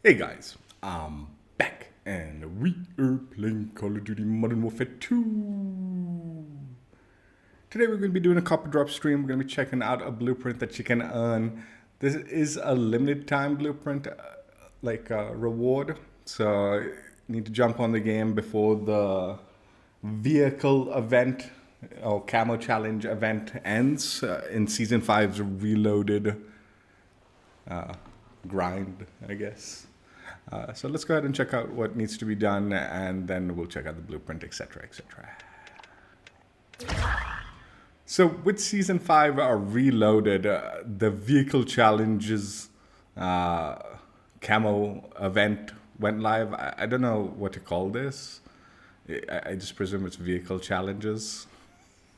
Hey guys, I'm back and we are playing Call of Duty Modern Warfare 2. Today we're going to be doing a copper drop stream. We're going to be checking out a blueprint that you can earn. This is a limited time blueprint, like a reward. So you need to jump on the game before the vehicle event or camo challenge event ends in Season 5's Reloaded grind, I guess. So let's go ahead and check out what needs to be done, and then we'll check out the blueprint, etc., etc. So with Season 5 Reloaded, the vehicle challenges camo event went live. I don't know what to call this. I just presume it's vehicle challenges.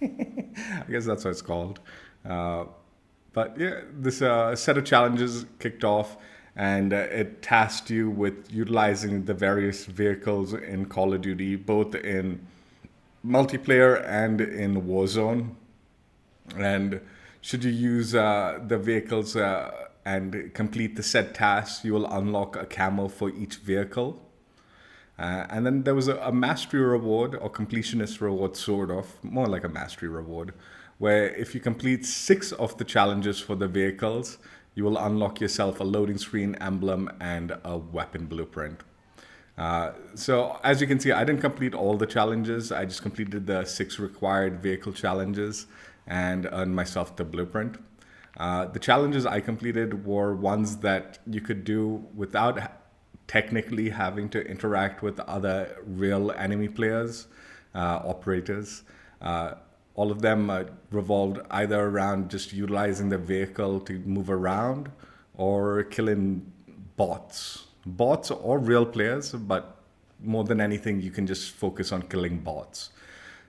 I guess that's what it's called. But yeah, this set of challenges kicked off, and it tasked you with utilizing the various vehicles in Call of Duty, both in multiplayer and in Warzone. And should you use the vehicles and complete the set tasks, you will unlock a camo for each vehicle. And then there was a mastery reward or completionist reward, sort of, more like a mastery reward, where if you complete 6 of the challenges for the vehicles, you will unlock yourself a loading screen emblem and a weapon blueprint. So as you can see, I didn't complete all the challenges. I just completed the 6 required vehicle challenges and earned myself the blueprint. The challenges I completed were ones that you could do without technically having to interact with other real enemy players, operators. All of them revolved either around just utilizing the vehicle to move around or killing bots. Bots or real players, but more than anything, you can just focus on killing bots.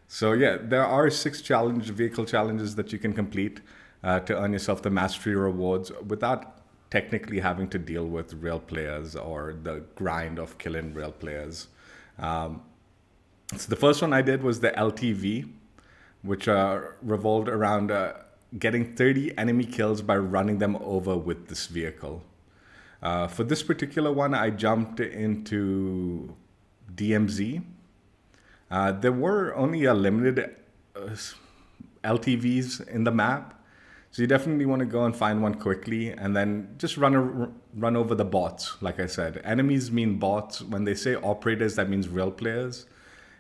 So yeah, there are 6 vehicle challenges that you can complete to earn yourself the mastery rewards without technically having to deal with real players or the grind of killing real players. So the first one I did was the LTV, which revolved around getting 30 enemy kills by running them over with this vehicle. For this particular one, I jumped into DMZ. There were only a limited LTVs in the map, so you definitely want to go and find one quickly and then just run over the bots. Like I said, enemies mean bots. When they say operators, that means real players.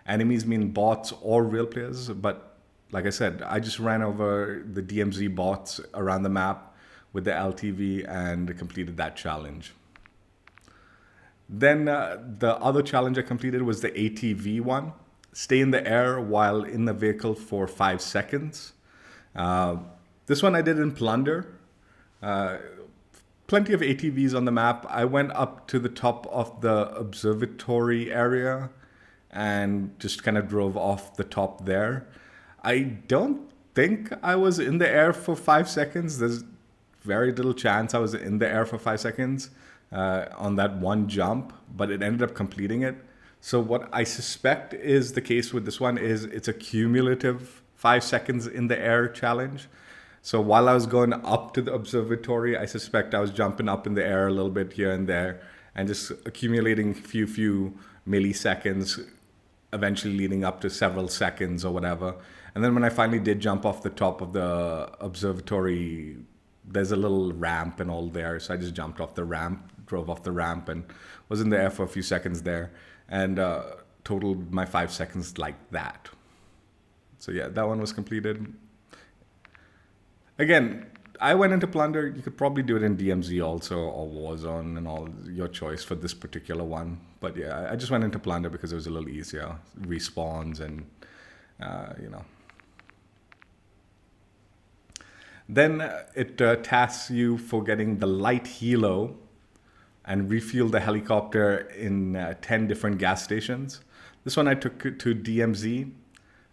Enemies mean bots or real players, but like I said, I just ran over the DMZ bots around the map with the LTV and completed that challenge. Then the other challenge I completed was the ATV one. Stay in the air while in the vehicle for 5 seconds. This one I did in Plunder. Plenty of ATVs on the map. I went up to the top of the observatory area and just kind of drove off the top there. I don't think I was in the air for 5 seconds. There's very little chance I was in the air for 5 seconds on that one jump, but it ended up completing it. So what I suspect is the case with this one is it's a cumulative 5 seconds in the air challenge. So while I was going up to the observatory, I suspect I was jumping up in the air a little bit here and there and just accumulating few milliseconds, eventually leading up to several seconds or whatever. And then when I finally did jump off the top of the observatory, there's a little ramp and all there. So I just jumped off the ramp, drove off the ramp, and was in the air for a few seconds there. And totaled my 5 seconds like that. So yeah, that one was completed. Again, I went into Plunder. You could probably do it in DMZ also, or Warzone, and all, your choice for this particular one. But yeah, I just went into Plunder because it was a little easier. Respawns and, you know. Then it tasks you for getting the light helo and refuel the helicopter in 10 different gas stations. This one I took to DMZ.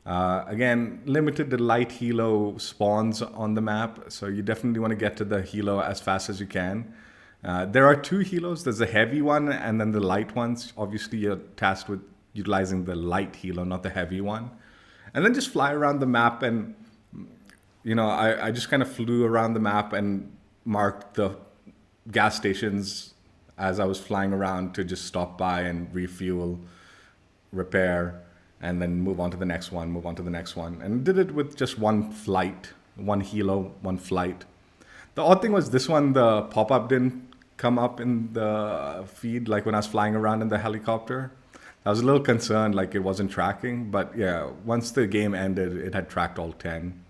Again, limited the light helo spawns on the map, so you definitely want to get to the helo as fast as you can. There are 2 helos. There's a heavy one and then the light ones. Obviously, you're tasked with utilizing the light helo, not the heavy one. And then just fly around the map and, you know, I just kind of flew around the map and marked the gas stations as I was flying around to just stop by and refuel, repair, and then move on to the next one, move on to the next one. And did it with just one flight, one helo, one flight. The odd thing was this one, the pop-up didn't come up in the feed, like when I was flying around in the helicopter. I was a little concerned, like it wasn't tracking. But yeah, once the game ended, it had tracked all 10.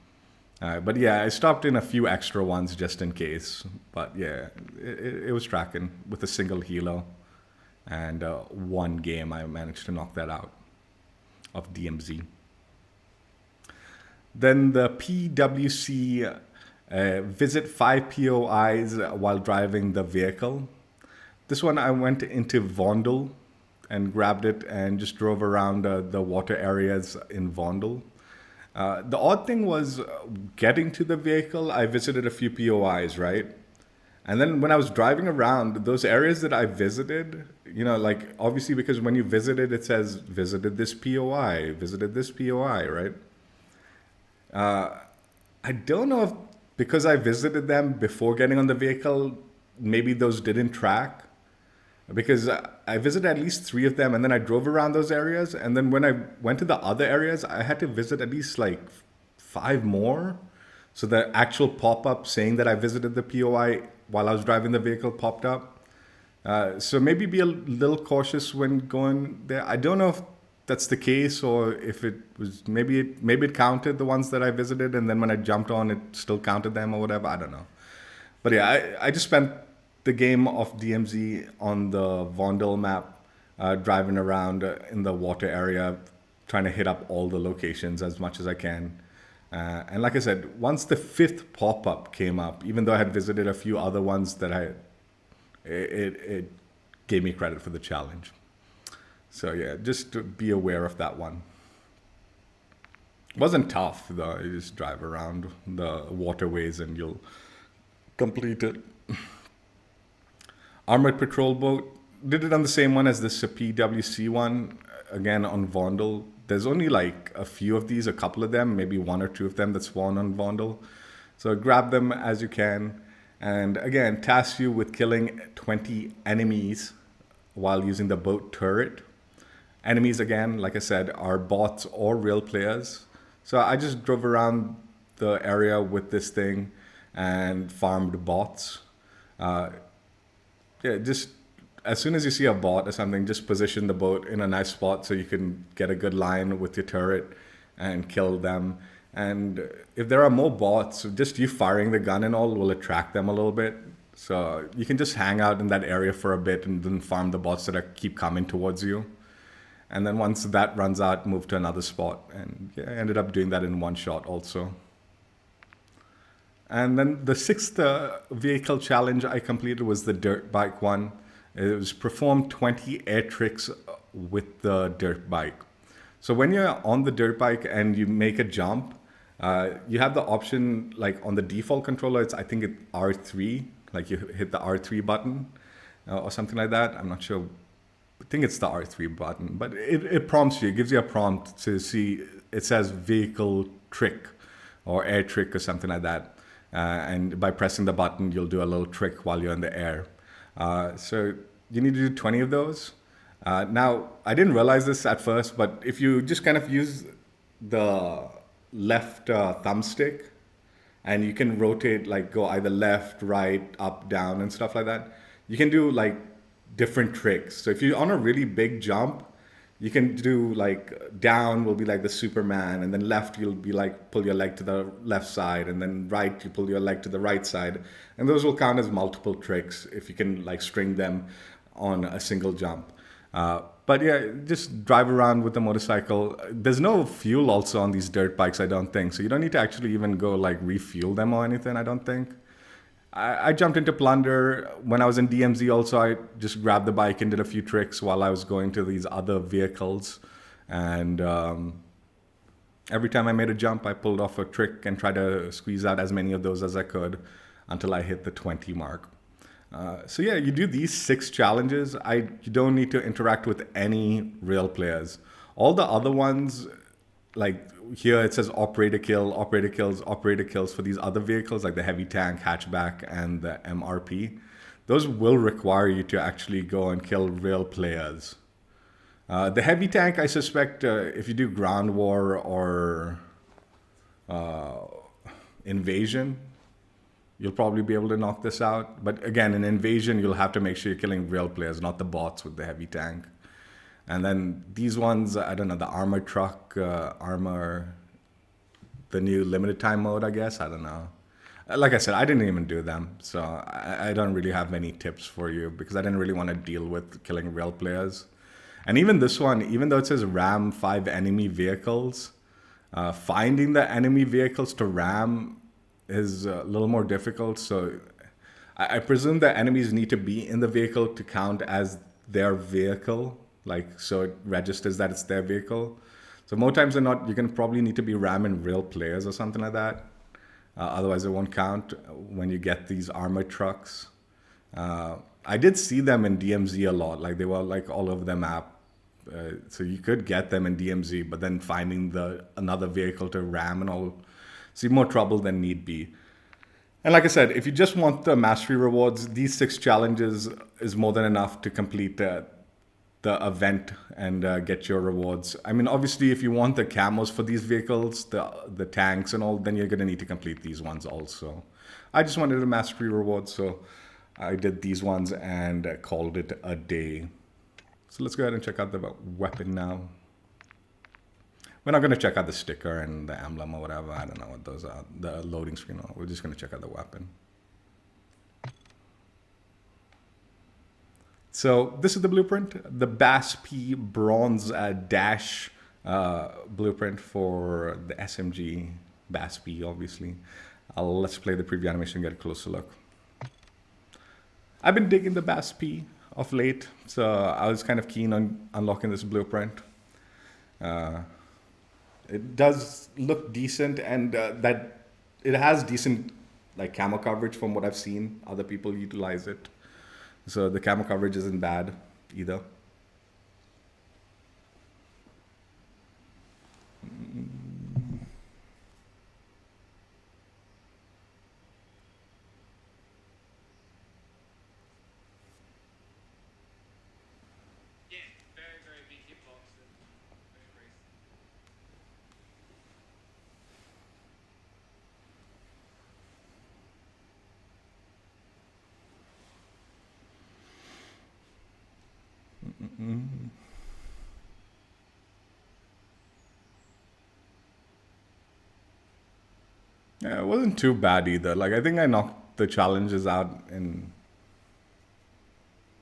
But yeah, I stopped in a few extra ones just in case. But yeah, it was tracking with a single helo. And one game, I managed to knock that out of DMZ. Then the PWC visit 5 POIs while driving the vehicle. This one I went into Vondel and grabbed it and just drove around the water areas in Vondel. The odd thing was getting to the vehicle, I visited a few POIs, right? And then when I was driving around, those areas that I visited, you know, like obviously because when you visit it, it says visited this POI, visited this POI, right? I don't know if because I visited them before getting on the vehicle, maybe those didn't track. Because I visited at least 3 of them and then I drove around those areas. And then when I went to the other areas, I had to visit at least like 5 more. So the actual pop-up saying that I visited the POI while I was driving the vehicle popped up. So maybe be a little cautious when going there. I don't know if that's the case or if it was, maybe it counted the ones that I visited and then when I jumped on, it still counted them or whatever. I don't know. But yeah, I just spent the game of DMZ on the Vondel map, driving around in the water area, trying to hit up all the locations as much as I can. And like I said, once the 5th pop-up came up, even though I had visited a few other ones that it gave me credit for the challenge. So yeah, just to be aware of that one. It wasn't tough though, you just drive around the waterways and you'll complete it. Armored Patrol Boat, did it on the same one as this PWC one, again on Vondel. There's only like a few of these, a couple of them, maybe 1 or 2 of them that spawn on Vondel. So grab them as you can. And again, task you with killing 20 enemies while using the boat turret. Enemies, again, like I said, are bots or real players. So I just drove around the area with this thing and farmed bots. Yeah, just as soon as you see a bot or something, just position the boat in a nice spot so you can get a good line with your turret and kill them. And if there are more bots, just you firing the gun and all will attract them a little bit. So you can just hang out in that area for a bit and then farm the bots that keep coming towards you. And then once that runs out, move to another spot. And yeah, I ended up doing that in one shot also. And then the 6th vehicle challenge I completed was the dirt bike one. It was perform 20 air tricks with the dirt bike. So when you're on the dirt bike and you make a jump, you have the option, like on the default controller, I think it's R3, like you hit the R3 button or something like that. I'm not sure. I think it's the R3 button, but it prompts you, it gives you a prompt to see, it says vehicle trick or air trick or something like that. And by pressing the button, you'll do a little trick while you're in the air. So you need to do 20 of those. Now, I didn't realize this at first, but if you just kind of use the left thumbstick and you can rotate, like go either left, right, up, down, and stuff like that, you can do like different tricks. So if you're on a really big jump, you can do like down will be like the Superman, and then left you'll be like pull your leg to the left side, and then right you pull your leg to the right side, and those will count as multiple tricks if you can like string them on a single jump. But yeah, just drive around with the motorcycle. There's no fuel also on these dirt bikes, I don't think, so you don't need to actually even go like refuel them or anything, I don't think. I jumped into Plunder. When I was in DMZ also, I just grabbed the bike and did a few tricks while I was going to these other vehicles. And every time I made a jump, I pulled off a trick and tried to squeeze out as many of those as I could until I hit the 20 mark. So yeah, you do these 6 challenges. You don't need to interact with any real players. All the other ones, like here it says operator kills for these other vehicles like the heavy tank, hatchback, and the MRP. those will require you to actually go and kill real players. The heavy tank, I suspect, if you do ground war or invasion, you'll probably be able to knock this out. But again, in invasion, you'll have to make sure you're killing real players, not the bots with the heavy tank. And then these ones, I don't know, the armor truck, the new limited time mode, I guess. I don't know. Like I said, I didn't even do them. So I don't really have many tips for you because I didn't really want to deal with killing real players. And even this one, even though it says ram 5 enemy vehicles, finding the enemy vehicles to ram is a little more difficult. So I presume the enemies need to be in the vehicle to count as their vehicle, like so it registers that it's their vehicle. So more times than not, you can probably need to be ramming real players or something like that. Otherwise, it won't count when you get these armored trucks. I did see them in DMZ a lot. Like they were like all over the map. So you could get them in DMZ, but then finding another vehicle to ram and all, see more trouble than need be. And like I said, if you just want the mastery rewards, these 6 challenges is more than enough to complete the event and get your rewards. I mean, obviously, if you want the camos for these vehicles, the tanks and all, then you're going to need to complete these ones also. I just wanted a mastery reward, so I did these ones and called it a day. So let's go ahead and check out the weapon now. We're not going to check out the sticker and the emblem or whatever. I don't know what those are. The loading screen. We're just going to check out the weapon. So this is the blueprint. The BAS-P Bronze Dash blueprint for the SMG BAS-P, obviously. Let's play the preview animation and get a closer look. I've been digging the BAS-P of late, so I was kind of keen on unlocking this blueprint. It does look decent, and that it has decent like camo coverage from what I've seen. Other people utilize it, so the camo coverage isn't bad either. Yeah, it wasn't too bad either. Like I think I knocked the challenges out in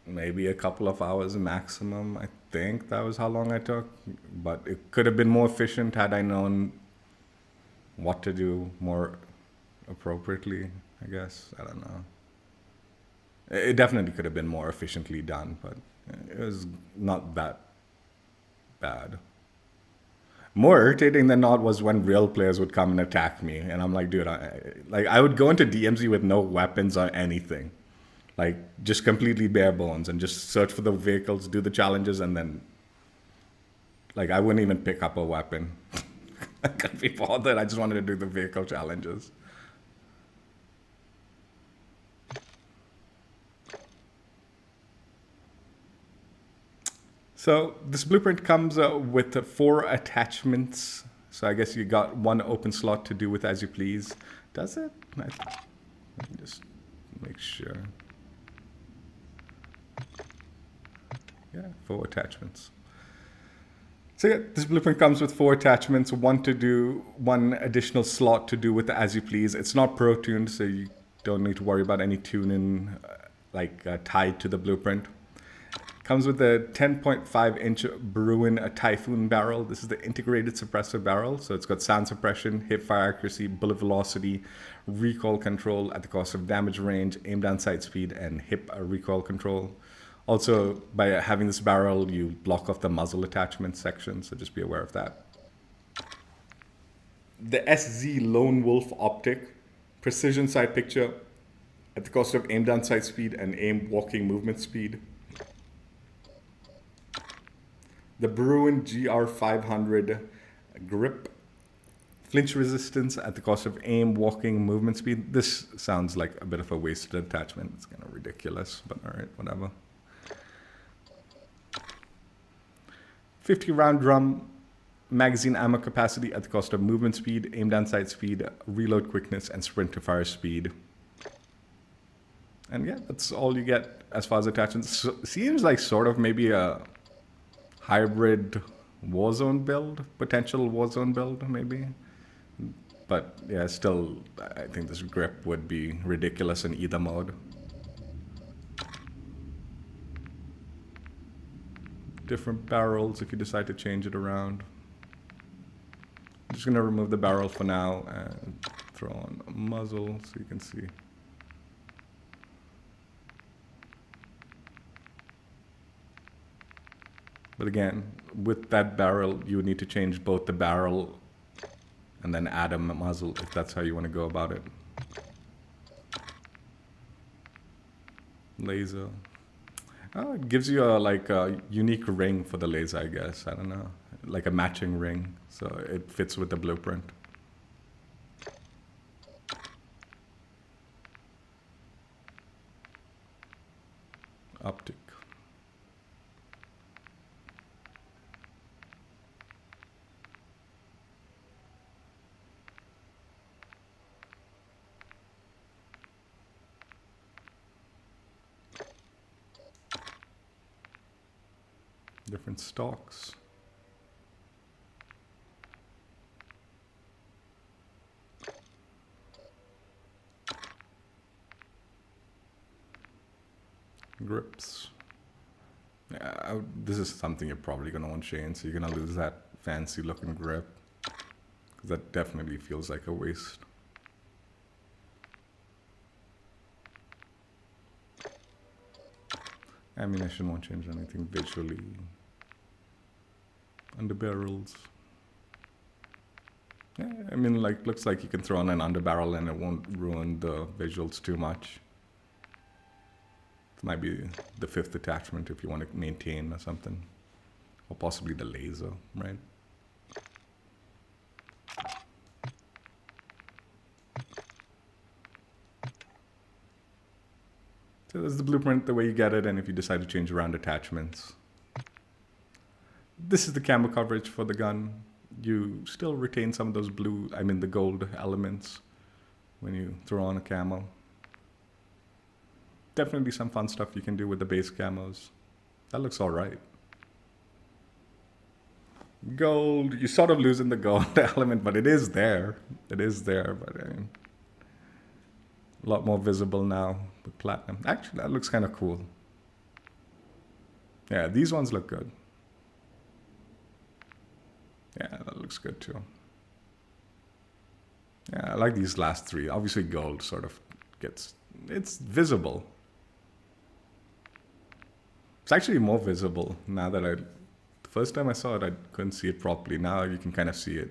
maybe a couple of hours maximum. I think that was how long I took, but it could have been more efficient had I known what to do more appropriately, I guess. I don't know. It definitely could have been more efficiently done, but it was not that bad. More irritating than not was when real players would come and attack me, and I'm like, dude, I would go into DMZ with no weapons or anything, like just completely bare bones, and just search for the vehicles, do the challenges, and then like I wouldn't even pick up a weapon. I couldn't be bothered. I just wanted to do the vehicle challenges. So this blueprint comes with 4 attachments. So I guess you got 1 open slot to do with as you please. Does it? Let me just make sure. Yeah, 4 attachments. So yeah, this blueprint comes with 4 attachments, 1 additional slot to do with as you please. It's not pro tuned, so you don't need to worry about any tuning tied to the blueprint. Comes with a 10.5-inch Bruin Typhoon barrel. This is the integrated suppressor barrel. So it's got sound suppression, hip fire accuracy, bullet velocity, recoil control at the cost of damage range, aim down sight speed, and hip recoil control. Also, by having this barrel, you block off the muzzle attachment section, so just be aware of that. The SZ Lone Wolf Optic, precision sight picture at the cost of aim down sight speed and aim walking movement speed. The Bruin GR500 grip Flinch resistance at the cost of aim, walking, movement speed. This sounds like a bit of a wasted attachment. It's kind of ridiculous, but all right, whatever. 50 round drum, magazine ammo capacity at the cost of movement speed, aim down sight speed, reload quickness, and sprint to fire speed. And yeah, that's all you get as far as attachments. So, seems like sort of maybe a hybrid Warzone build, potential Warzone build maybe. But yeah, still, I think this grip would be ridiculous in either mode. Different barrels if you decide to change it around. I'm just gonna remove the barrel for now and throw on a muzzle so you can see. But again, with that barrel, you would need to change both the barrel and then add a muzzle if that's how you want to go about it. Laser. Oh, it gives you like a unique ring for the laser, I guess. I don't know. Like a matching ring, so it fits with the blueprint. Optic. Different stocks. Grips. Yeah, this is something you're probably going to want to change, so you're going to lose that fancy looking grip. Because that definitely feels like a waste. Ammunition won't change anything visually. Under barrels. Yeah, I mean, like, looks like you can throw on an underbarrel and it won't ruin the visuals too much. It might be the 5th attachment if you want to maintain or something. Or possibly the laser, right? So that's the blueprint, the way you get it, and if you decide to change around attachments. This is the camo coverage for the gun. You still retain some of those the gold elements when you throw on a camo. Definitely some fun stuff you can do with the base camos. That looks all right. Gold, you're sort of losing the gold element, but it is there. It is there, but I mean, a lot more visible now with platinum. Actually, that looks kind of cool. Yeah, these ones look good. Yeah, that looks good too. Yeah, I like these last three. Obviously gold sort of it's visible. It's actually more visible now that the first time I saw it, I couldn't see it properly. Now you can kind of see it.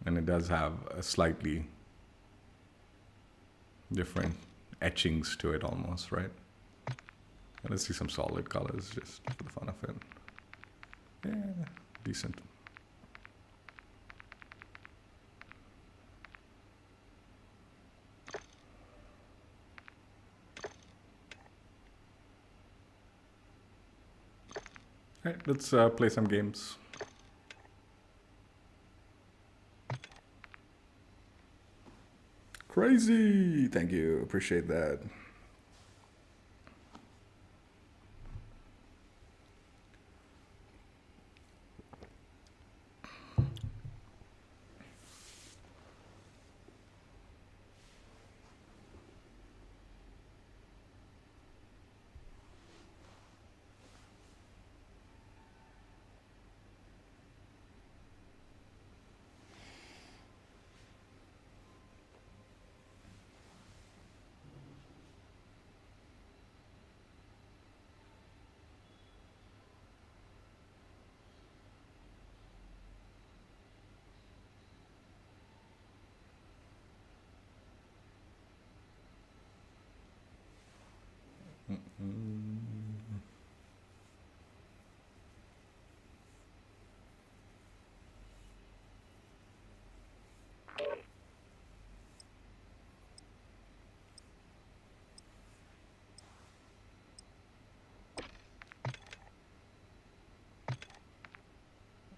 And it does have a slightly different etchings to it almost, right? And let's see some solid colors just for the fun of it. Yeah, decent. All right, let's play some games. Crazy! Thank you, appreciate that.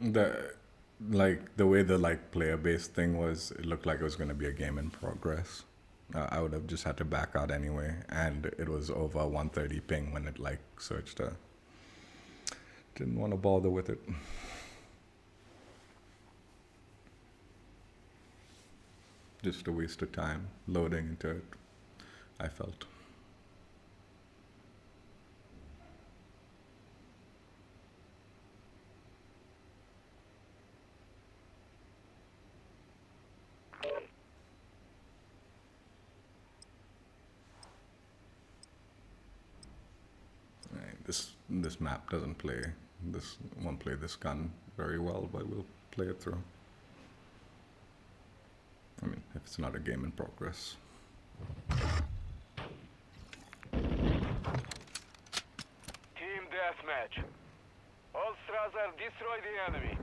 The the way the player based thing was, it looked like it was going to be a game in progress. I would have just had to back out anyway, and it was over 130 ping when it searched. Didn't want to bother with it. Just a waste of time loading into it, I felt. This map doesn't play won't play this gun very well, but we'll play it through. I mean, if it's not a game in progress. Team deathmatch. All Strasser, destroy the enemy.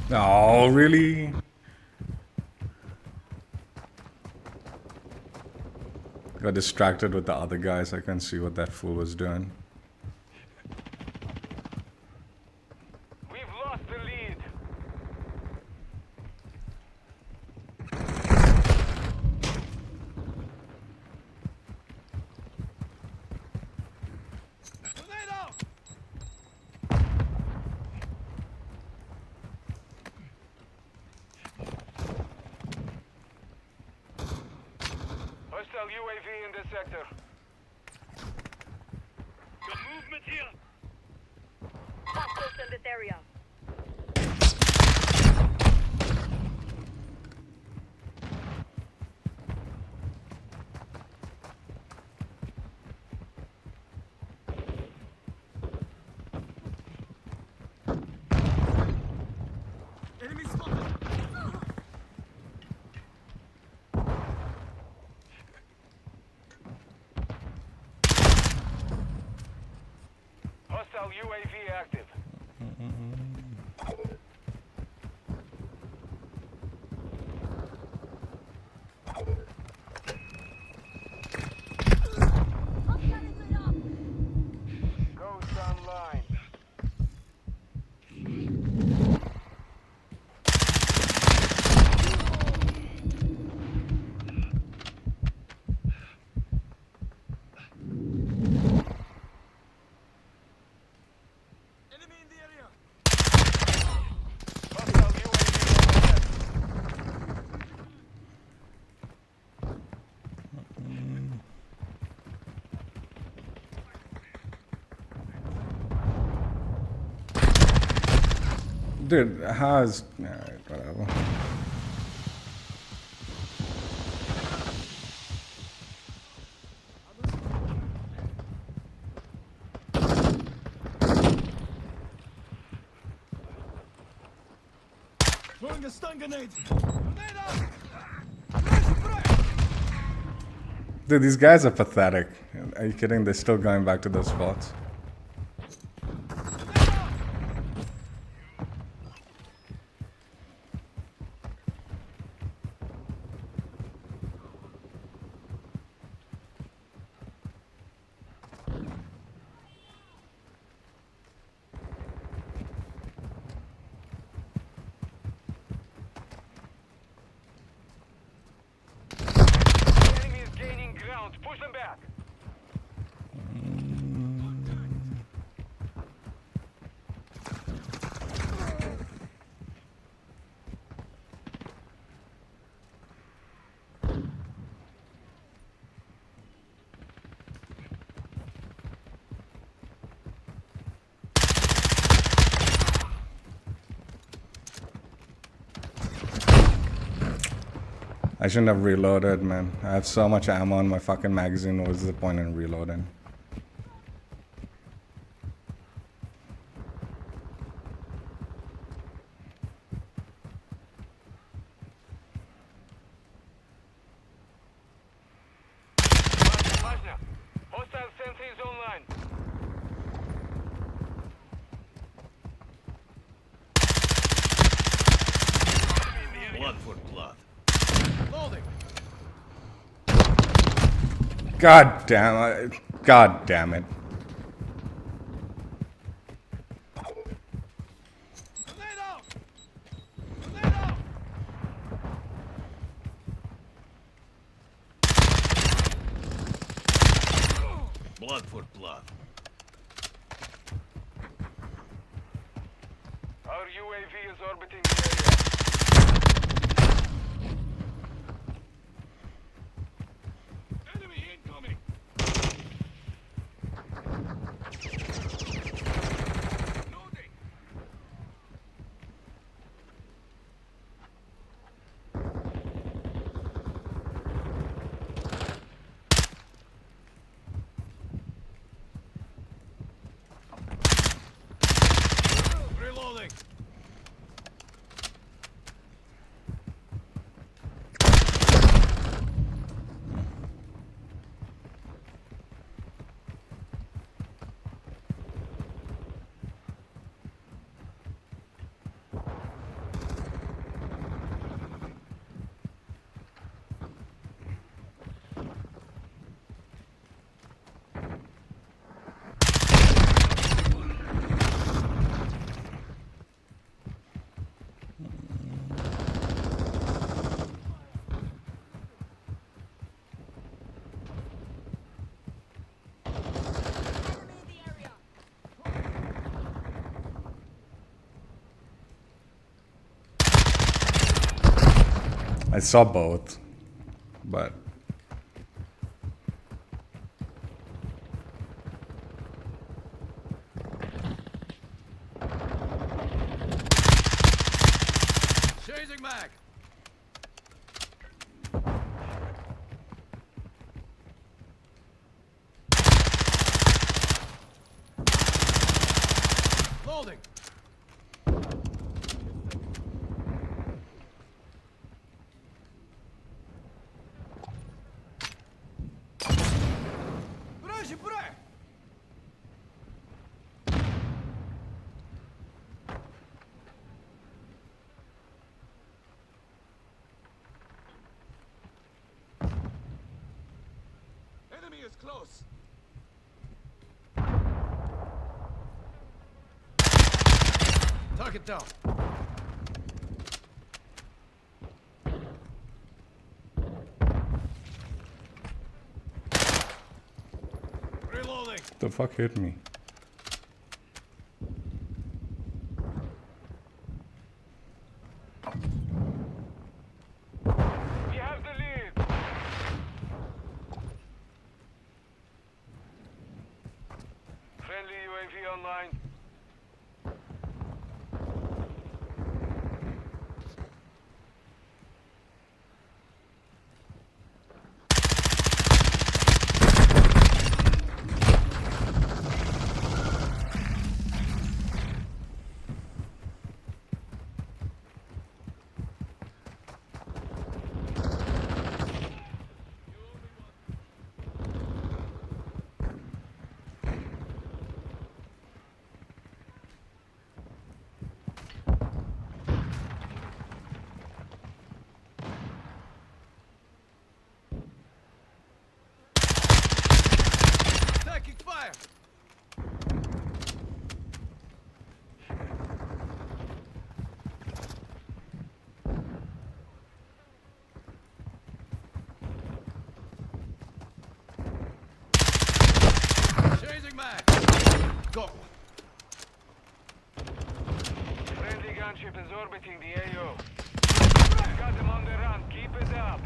Oh, really? Got distracted with the other guys. I couldn't see what that fool was doing. We've lost the lead. Hostile UAV in this sector. Got movement here. Hostiles in this area. Enemy spotted. Hostile UAV active. Ghost online. Enemy in the area. Hostile UAV overhead. Dude, how's... Alright, whatever. Throwing a stun grenade. Dude, these guys are pathetic. Are you kidding? They're still going back to those spots. Enemy is gaining ground. Push them back. I shouldn't have reloaded, man. I have so much ammo in my fucking magazine. What's the point in reloading? Важно. Hostile sentry is online. Blood for blood. Loading. God damn it. God damn it. Tornado! Tornado! Blood for blood. Our UAV is orbiting the area. Enemy incoming! Loading! Reloading! I saw both, but Chasing mag! Loading! Бражи, бра! Enemy is close. Target down. Reloading. the fuck hit me? We have the lead. Friendly UAV online. Taking fire. Chasing mag. Go. Friendly gunship is orbiting the AO. Got them on the run. Keep it up.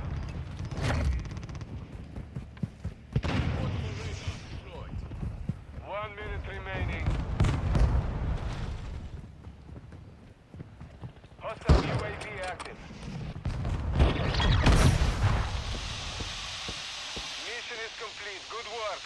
Portable radar deployed. 1 minute remaining. Hostile UAV active. complete. Good work.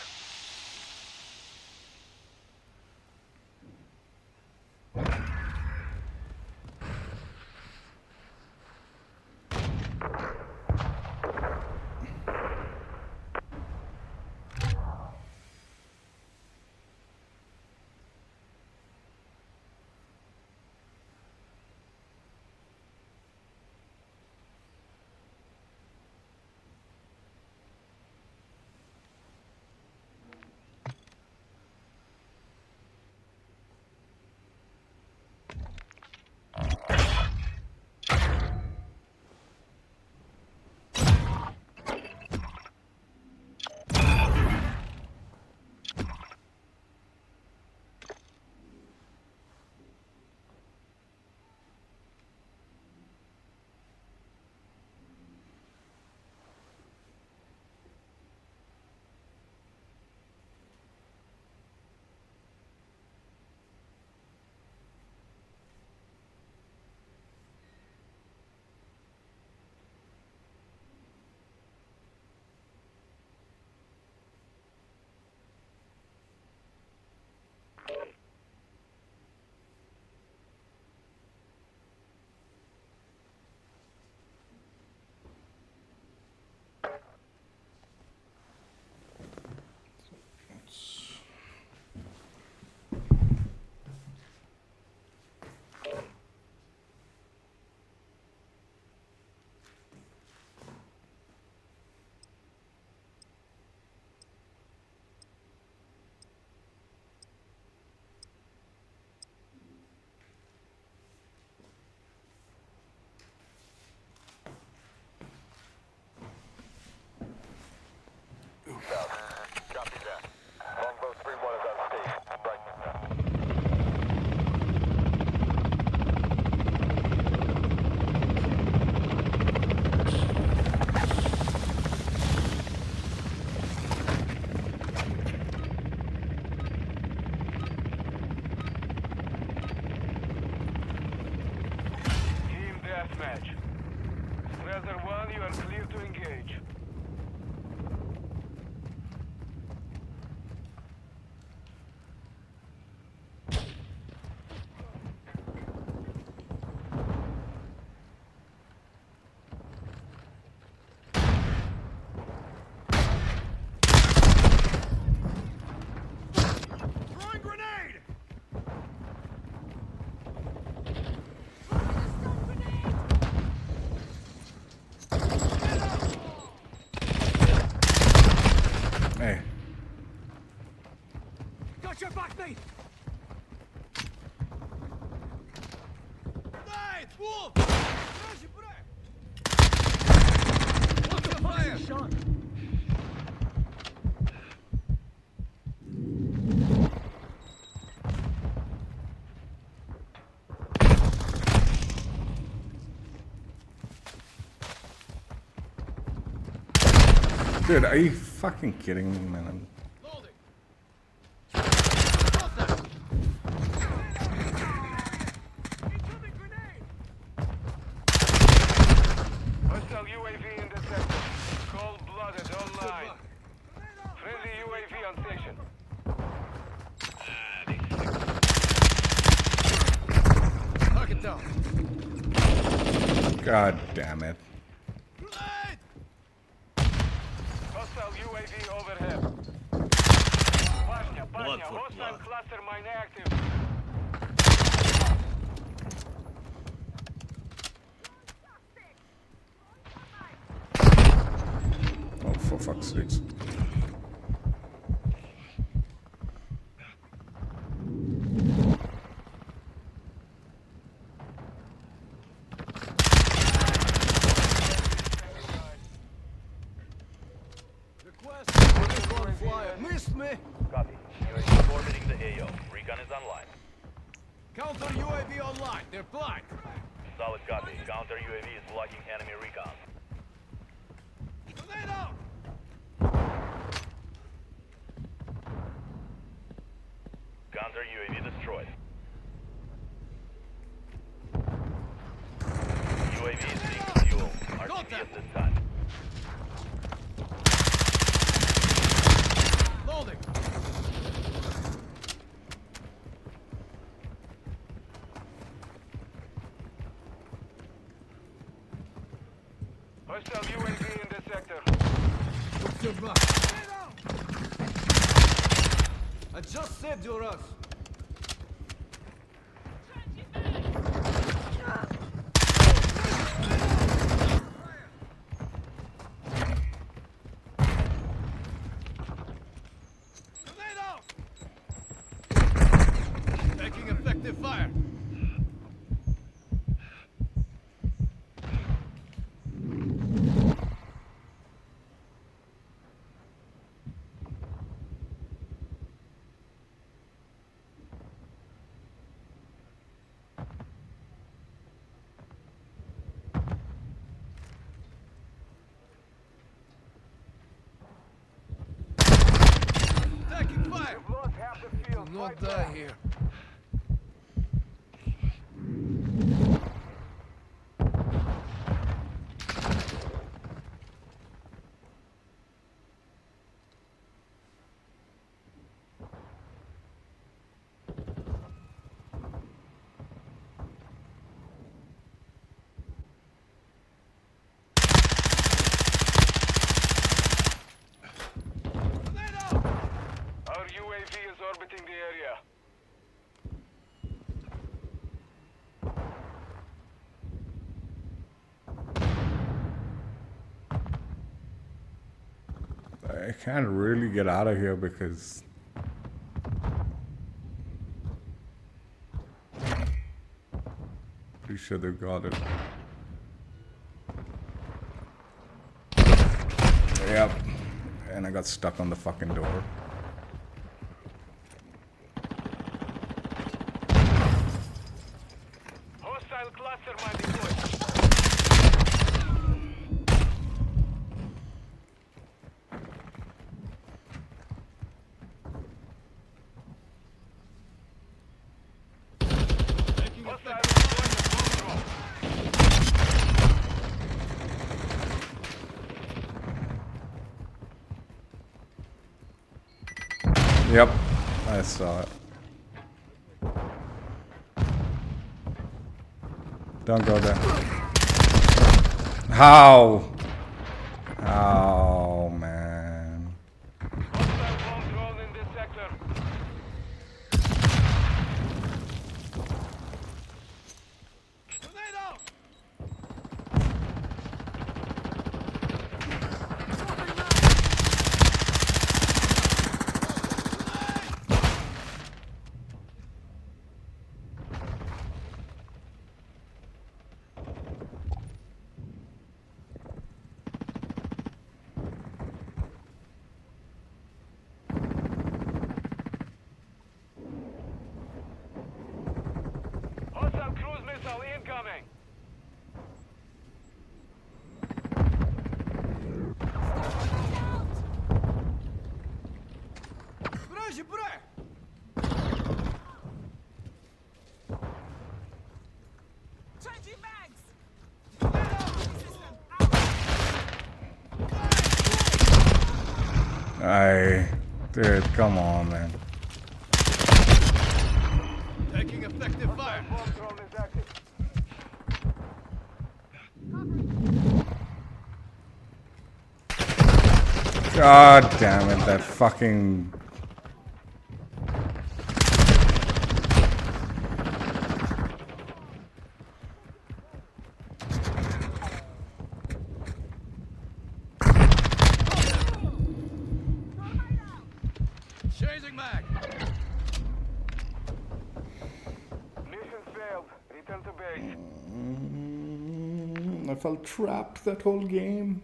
Copy that. Longbow 3-1 is on station. Right now. Team deathmatch. Strasser 1, you are clear to engage. Throwing grenade! Hey, Got your back, mate! Nice! Wolf! What's the fire? Shot. dude, are you fucking kidding me, man? Loading. Got that. Incoming grenade! Hostile UAV in the sector. Cold-blooded online. Friendly UAV on station. Target down. God damn it. Grenade! Hostile UAV overhead. Bashня, Blood Bashня, for hostile blood. cluster mine active. Oh, for fuck's sakes. Request for flyer. Missed me! Copy. UAV orbiting the AO. Recon is online. Counter UAV online. They're blind. Solid copy. Counter UAV is blocking enemy recon. Grenade out! Counter UAV destroyed. UAV is being fuel. Got RTV that. at this time. Hostile UAV in the sector. Look your back. I just saved your ass. Taking effective fire. Taking fire. You've lost half the field. Do not Fight die back. here. Our UAV is orbiting the area. I can't really get out of here because pretty sure they got it. Yep. And I got stuck on the fucking door. Hostile cluster mine deployed. Taking Hostile effective deployed the bomb drone. Yep. I saw it. Don't go there. How? Oh, man. Hostile bomb drone in this sector. tornado. Hostile cruise missile incoming. Вражі, бре! Changing mags! Dude, come on, man. Taking effective fire. Bomb drone is active. God damn it, that fucking... Changing mag. Mission failed. Return to base. I felt trapped that whole game.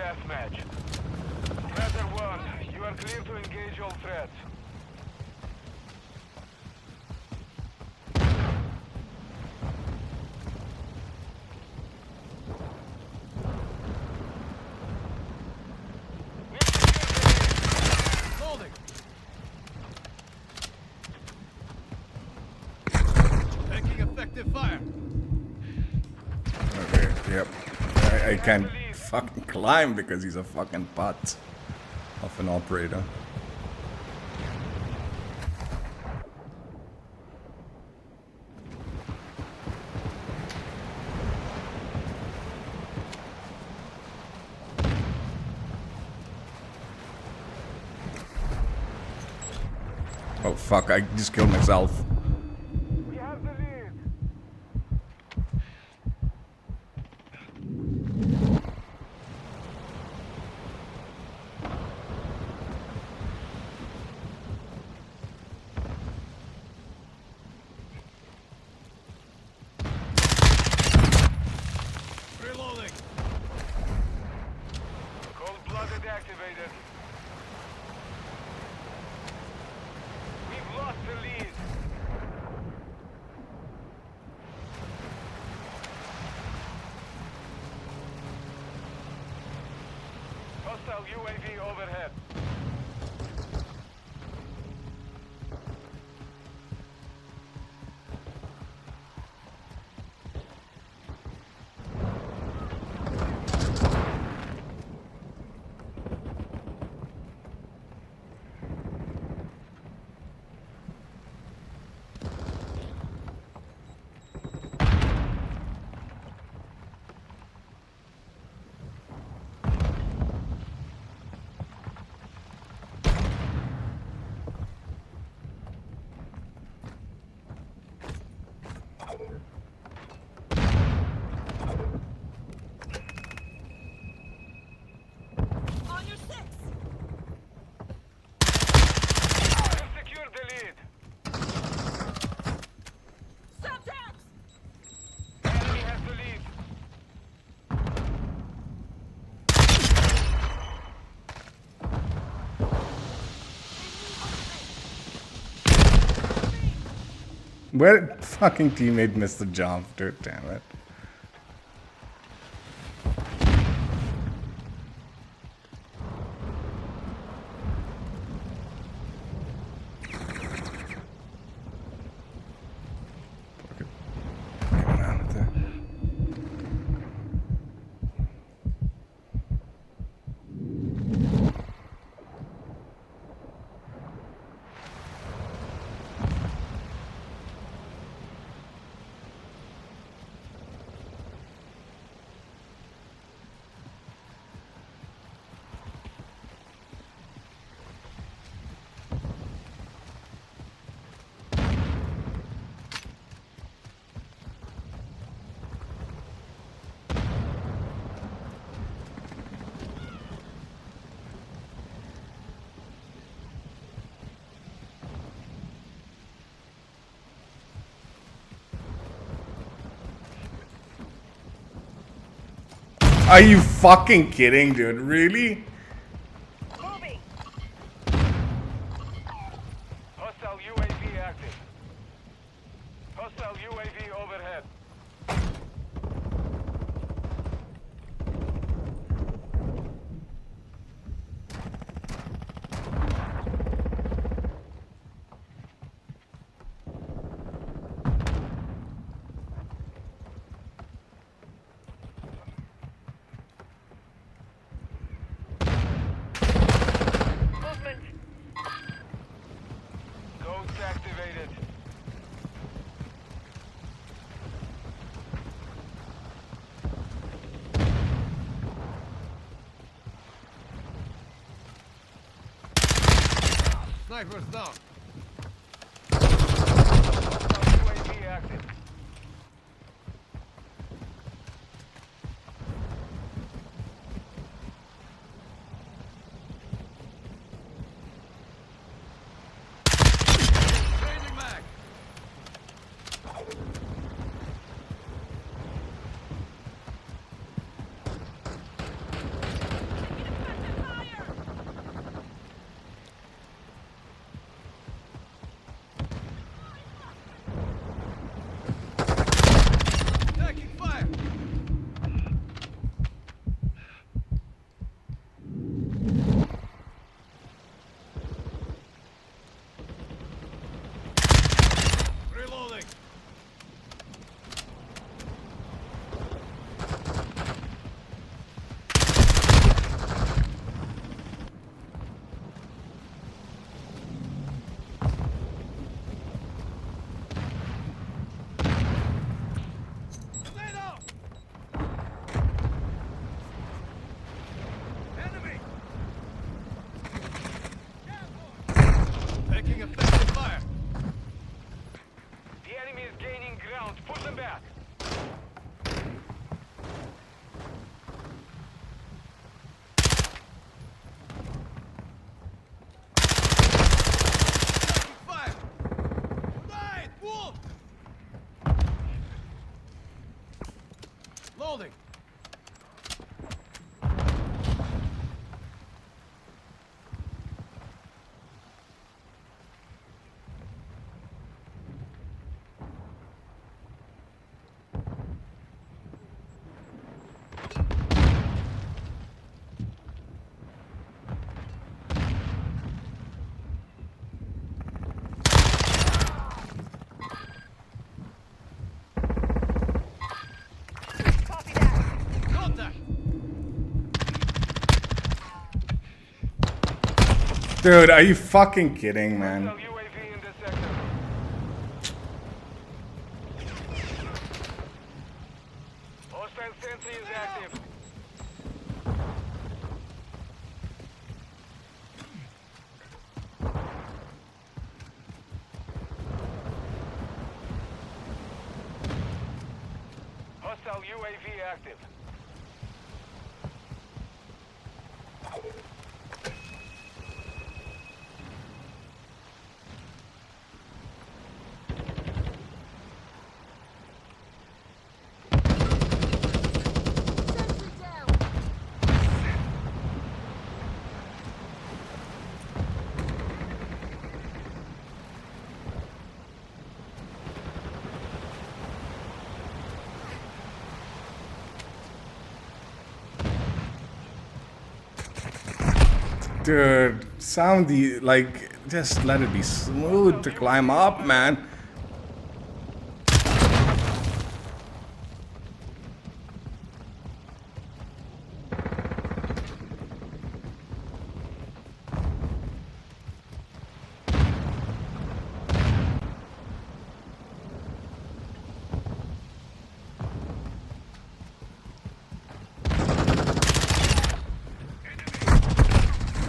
deathmatch. Matter 1, you are clear to engage all threats. Holding. Taking effective fire. Okay, yep. I can't fucking climb because he's a fucking butt of an operator. Oh fuck, I just killed myself. We have the lead. Reloading. Cold-blooded activated. We've lost the lead. Hostile UAV overhead. On your six. We've secured the lead. Subjects. Enemy has the lead. Where did fucking teammate miss the jump, dude? Damn it. Fucking around with that. Are you fucking kidding, dude? Really? Moving. Hostile UAV active. Hostile UAV overhead. Movement. Ghost activated. Sniper's down. Hostile UAV active. Changing mag. Loading. Copy that. Contact. Dude, are you fucking kidding, man? Hostile UAV in this sector. Hostile sentry is active. Hostile UAV active. Sentry down. Dude, sound the like just let it be smooth to climb up, man.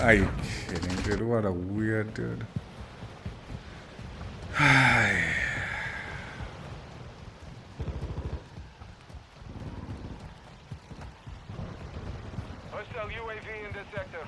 Are you kidding, dude? What a weird dude. Hostile UAV in this sector.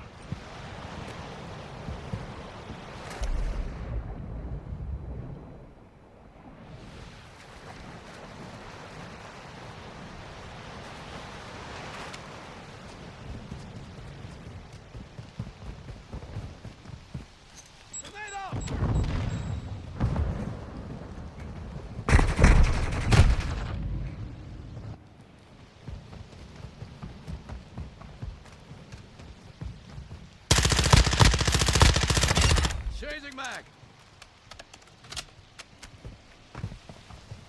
Chasing mag.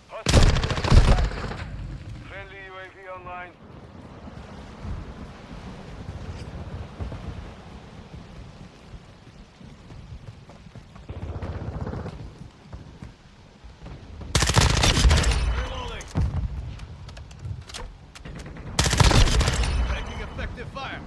Hostile UAV active. Friendly UAV online. Reloading. Making effective fire.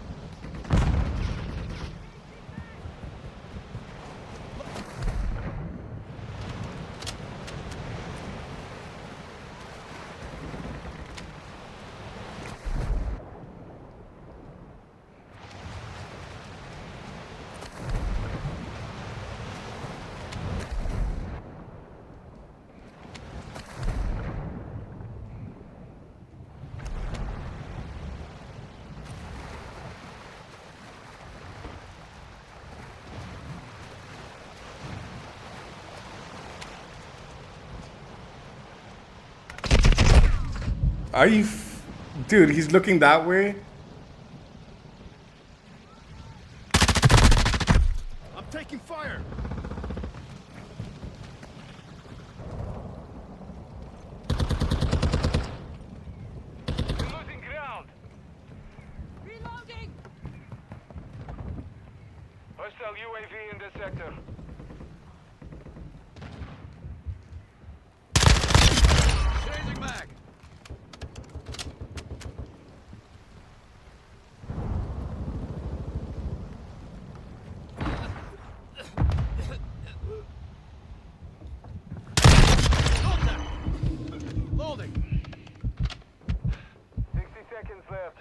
Are you, dude? He's looking that way. I'm taking fire. We're losing ground. Reloading. Hostile UAV in this sector. Chasing mag. Contact. Loading. 60 seconds left.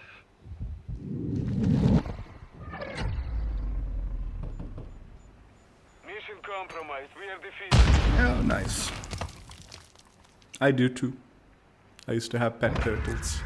Mission compromised. We are defeated. Oh, nice. I do too. I used to have pet turtles.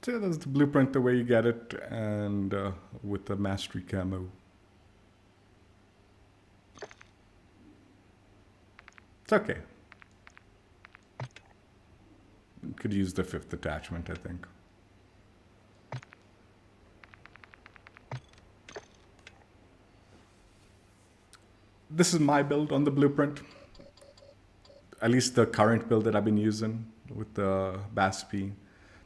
So that's the blueprint, the way you get it, and with the mastery camo. It's okay. Could use the 5th attachment, I think. This is my build on the blueprint. At least the current build that I've been using with the BAS-P.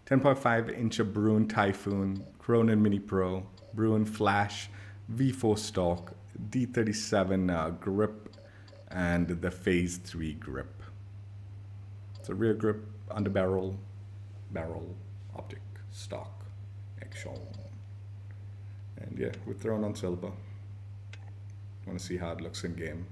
10.5-inch Bruin Typhoon, Cronin Mini Pro, Bruin Flash, V4 stock, D37 grip, and the Phase 3 grip. It's a rear grip, underbarrel, barrel, optic, stock, eggshell. And yeah, we're thrown on silver. Want to see how it looks in game.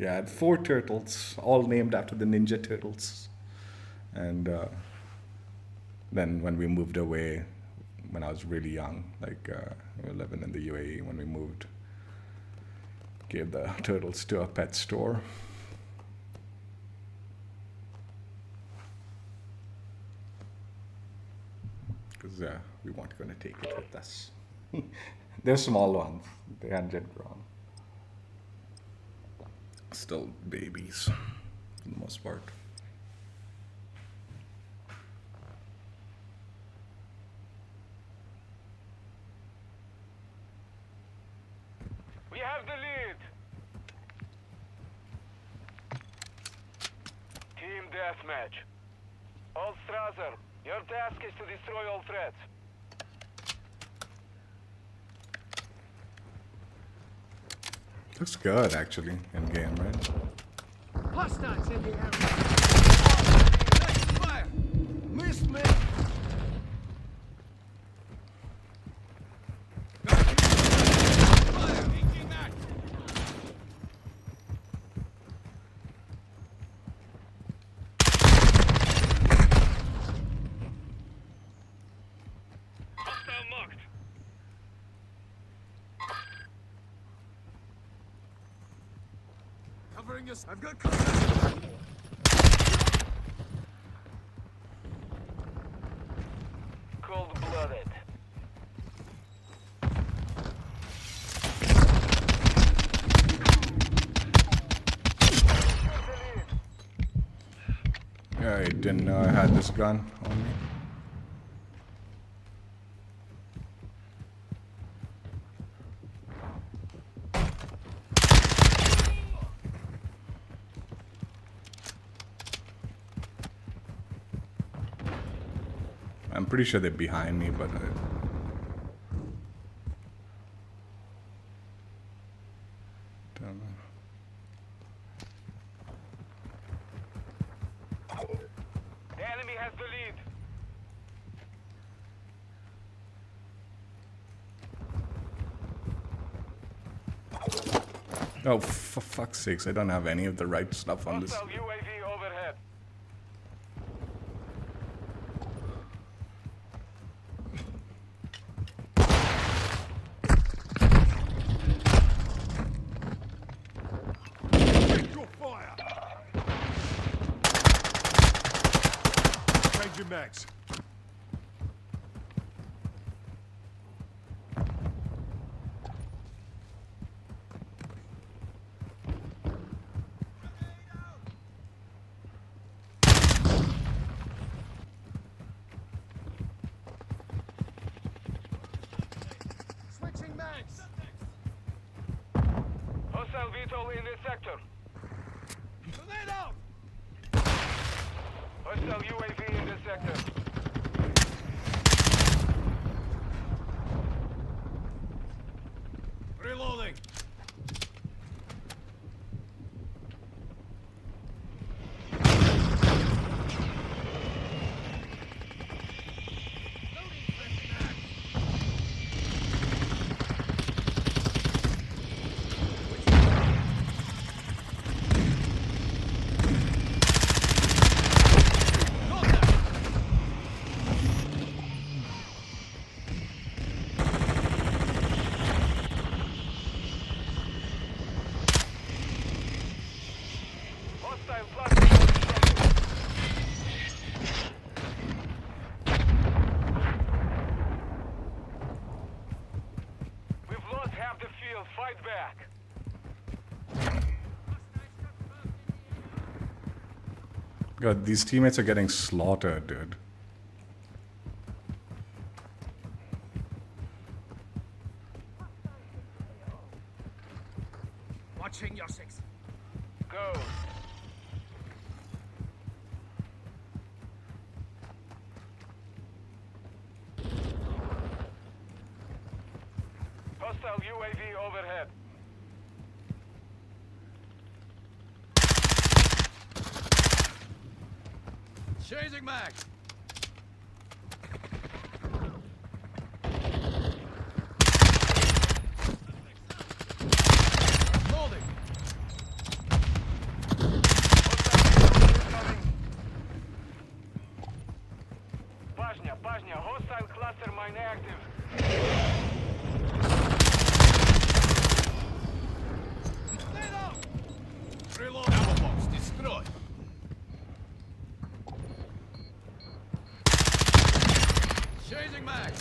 Yeah, I had 4 turtles, all named after the Ninja Turtles. And then when we moved away, when I was really young, like we were living in the UAE when we moved, gave the turtles to a pet store. Because we weren't going to take it with us. They're small ones, they hadn't yet grown. Still babies, for the most part. We have the lead. Team deathmatch. All Strasser, your task is to destroy all threats. Looks good, actually, in game, right? Hostiles in the area. Next fire. Missed me. Fire. Engaging that. Hostile marked. Covering us. I've got cover. Cold-blooded. Yeah, I didn't know I had this gun on me. I'm pretty sure they're behind me, but don't know. The enemy has the lead. Oh, for fuck's sakes, I don't have any of the right stuff on this. Hostile UAV overhead. Your fire. Change your mags. Switching mags. Hostile VTOL in this sector. Grenade out. Hostile UAV in this sector. Reloading. hostiles, fight back. God, these teammates are getting slaughtered, dude. Watching your six. Go. Hostile UAV overhead. Changing mag. Loading. Pajnia, hostile cluster mine active. Stay down. Reload. Ammo box destroyed. Changing mag.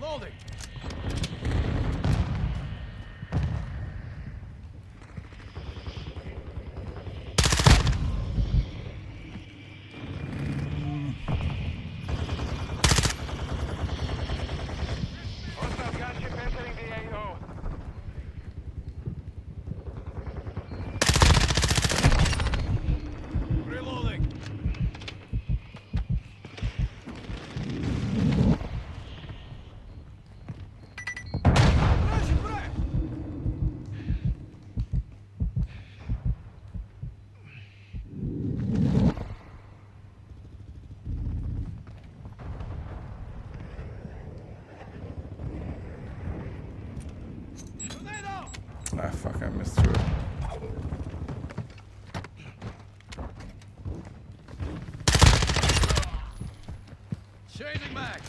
Loading. Hostile gunship entering the AO. Reloading. Rush break. Tornado. Ah, fuck, I missed through it. Changing mag.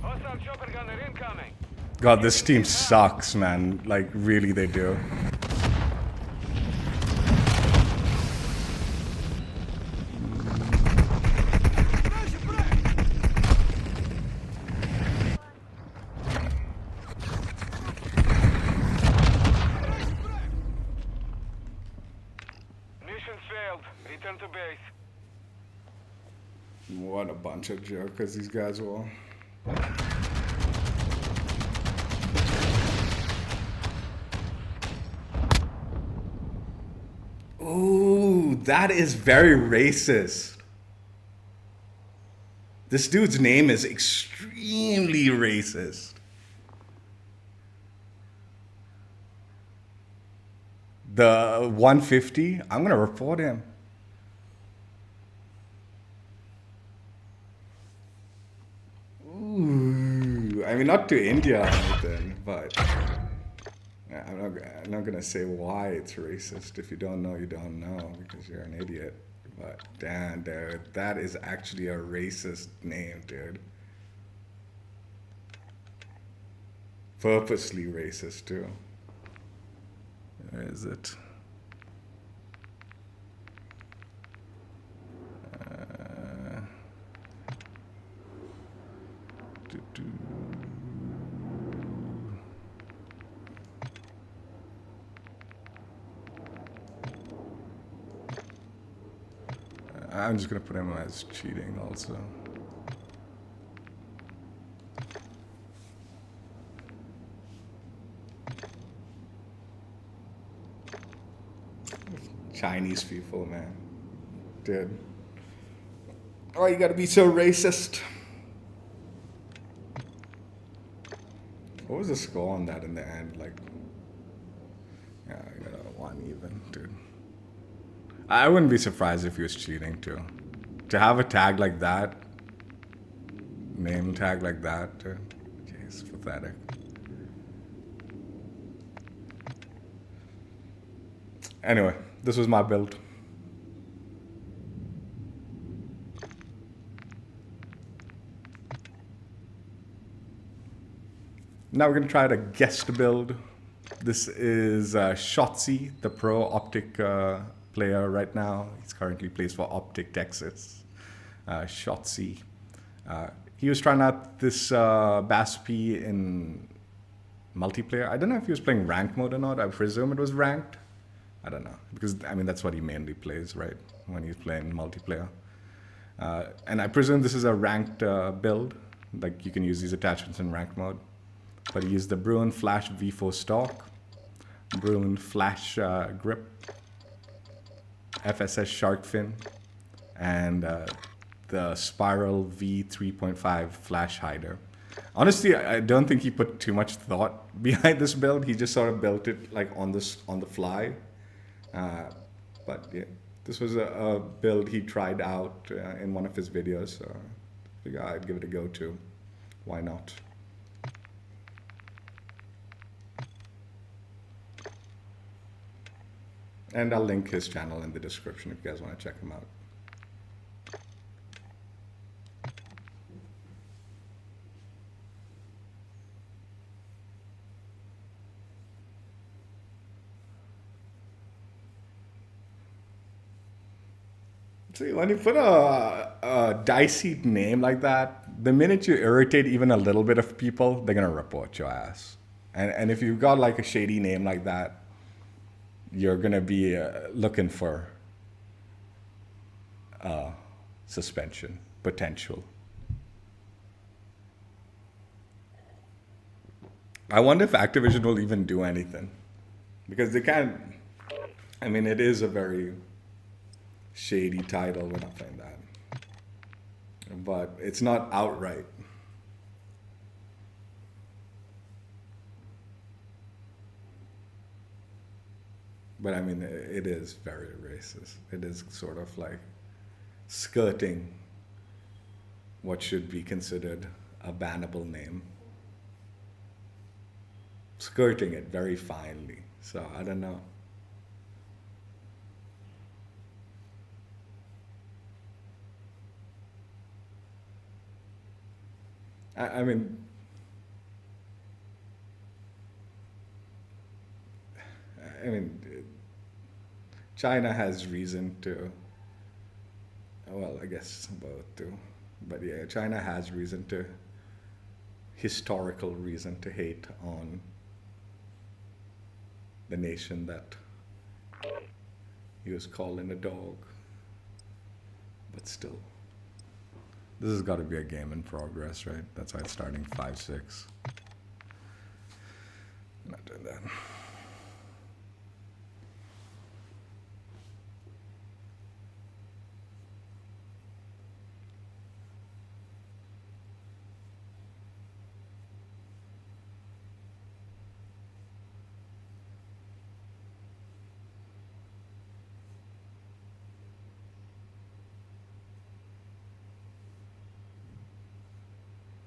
Hostile chopper gunner incoming. God, this team sucks, man. Like, really, they do. Rush break. Mission failed. Return to base. What a bunch of jokers these guys were. Ooh, that is very racist. This dude's name is extremely racist. The 150, I'm gonna report him. Ooh, I mean, not to India or anything, but yeah, I'm not gonna say why it's racist. If you don't know, you don't know because you're an idiot. But damn, dude, that is actually a racist name, dude. Purposely racist too. Where is it? Doo-doo. I'm just gonna put him as cheating also. Chinese people, man. Dude. Oh, you gotta be so racist. What was the score on that in the end? Like, yeah, I got a 1 even, dude. I wouldn't be surprised if he was cheating too. To have a tag like that, name tag like that, dude, it's pathetic. Anyway. this was my build. Now we're gonna try to guest build. This is Shotzzy, the pro Optic player right now. He's currently plays for Optic Texas. Shotzzy. He was trying out this BAS-P in multiplayer. I don't know if he was playing ranked mode or not. I presume it was ranked. I don't know, because I mean that's what he mainly plays, right? When he's playing multiplayer. And I presume this is a ranked build. Like you can use these attachments in ranked mode. But he used the Bruin Flash V4 stock, Bruin Flash grip, FSS shark fin, and the Spiral V3.5 flash hider. Honestly, I don't think he put too much thought behind this build. He just sort of built it like on the fly. But yeah, this was a build he tried out in one of his videos. So I figured I'd give it a go too. Why not? And I'll link his channel in the description if you guys want to check him out. See, when you put a dicey name like that, the minute you irritate even a little bit of people, they're gonna report your ass. And if you've got like a shady name like that, you're gonna be looking for suspension potential. I wonder if Activision will even do anything, because they can't. I mean, it is a very shady title. We're not playing that, but it's not outright. But I mean, it is very racist. It is sort of like skirting what should be considered a bannable name. Skirting it very finely. So I don't know. I mean, China has reason to, well, I guess both do, but yeah, China has reason to, historical reason to hate on the nation that he was calling a dog, but still. This has got to be a game in progress, right? That's why it's starting 5-6. I'm not doing that.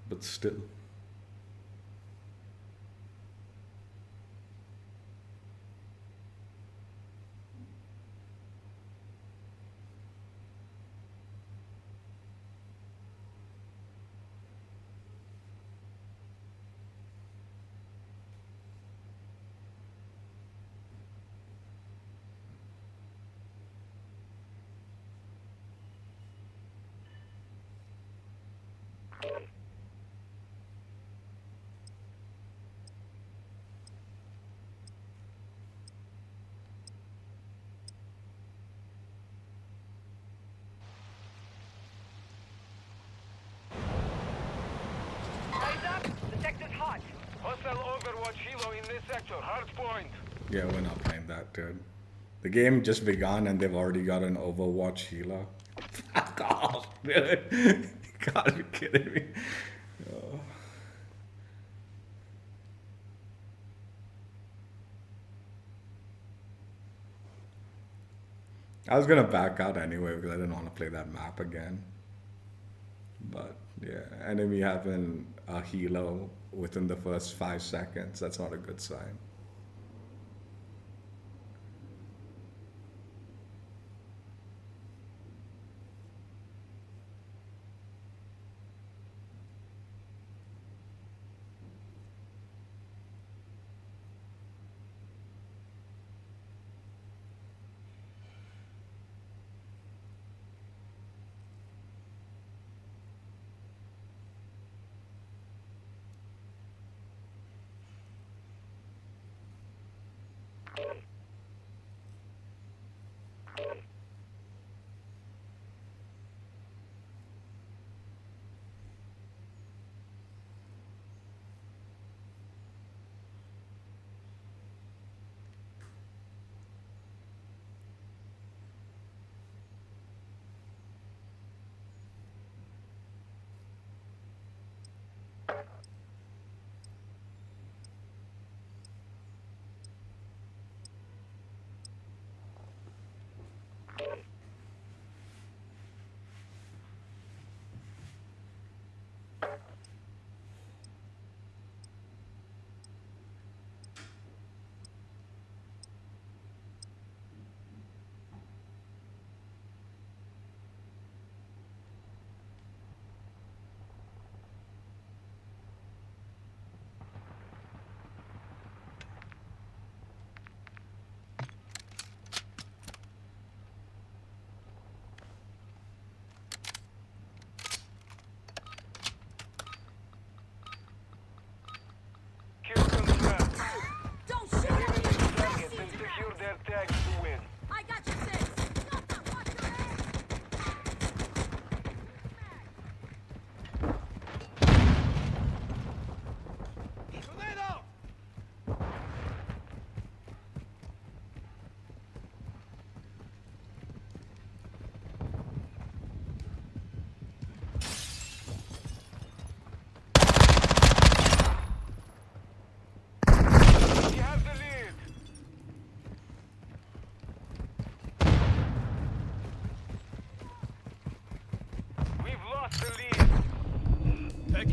But still. Hostile Overwatch Hilo in this sector. Hard point. Yeah, we're not playing that, dude. The game just begun and they've already got an Overwatch healer. Fuck off, dude. You gotta be kidding me. Oh. I was gonna back out anyway because I didn't want to play that map again. But yeah, enemy having a helo within the first 5 seconds, that's not a good sign.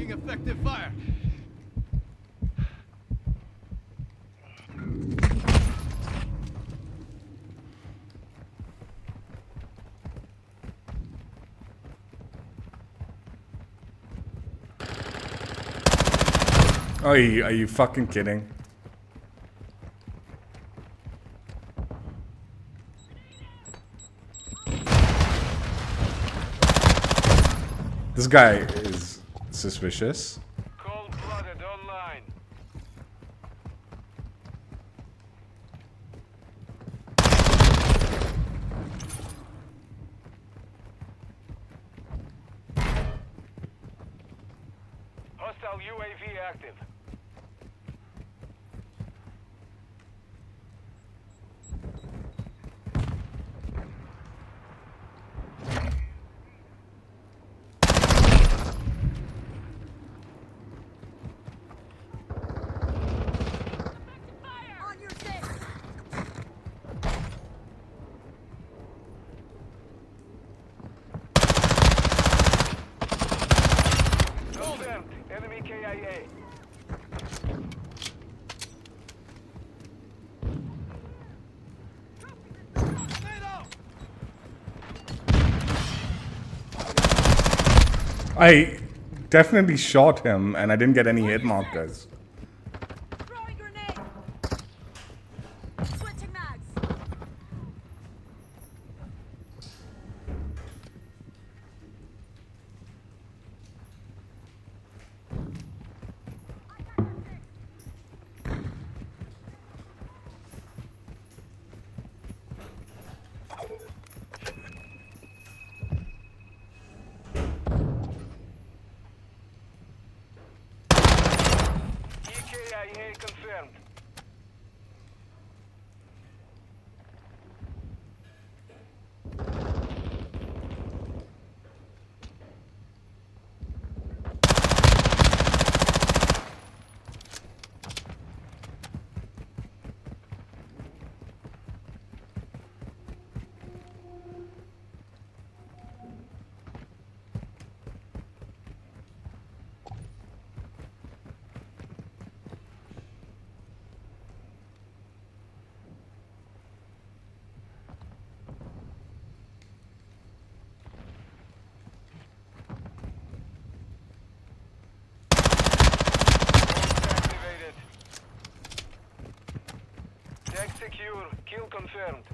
Taking effective fire. Oh, are you fucking kidding? This guy is suspicious. Cold-blooded online. Hostile UAV active. On your six. Confirmed. Enemy KIA. I definitely shot him and I didn't get any hit markers. Throwing grenade. Switching mags. EKIA confirmed. Activated. Tag secure. Kill confirmed.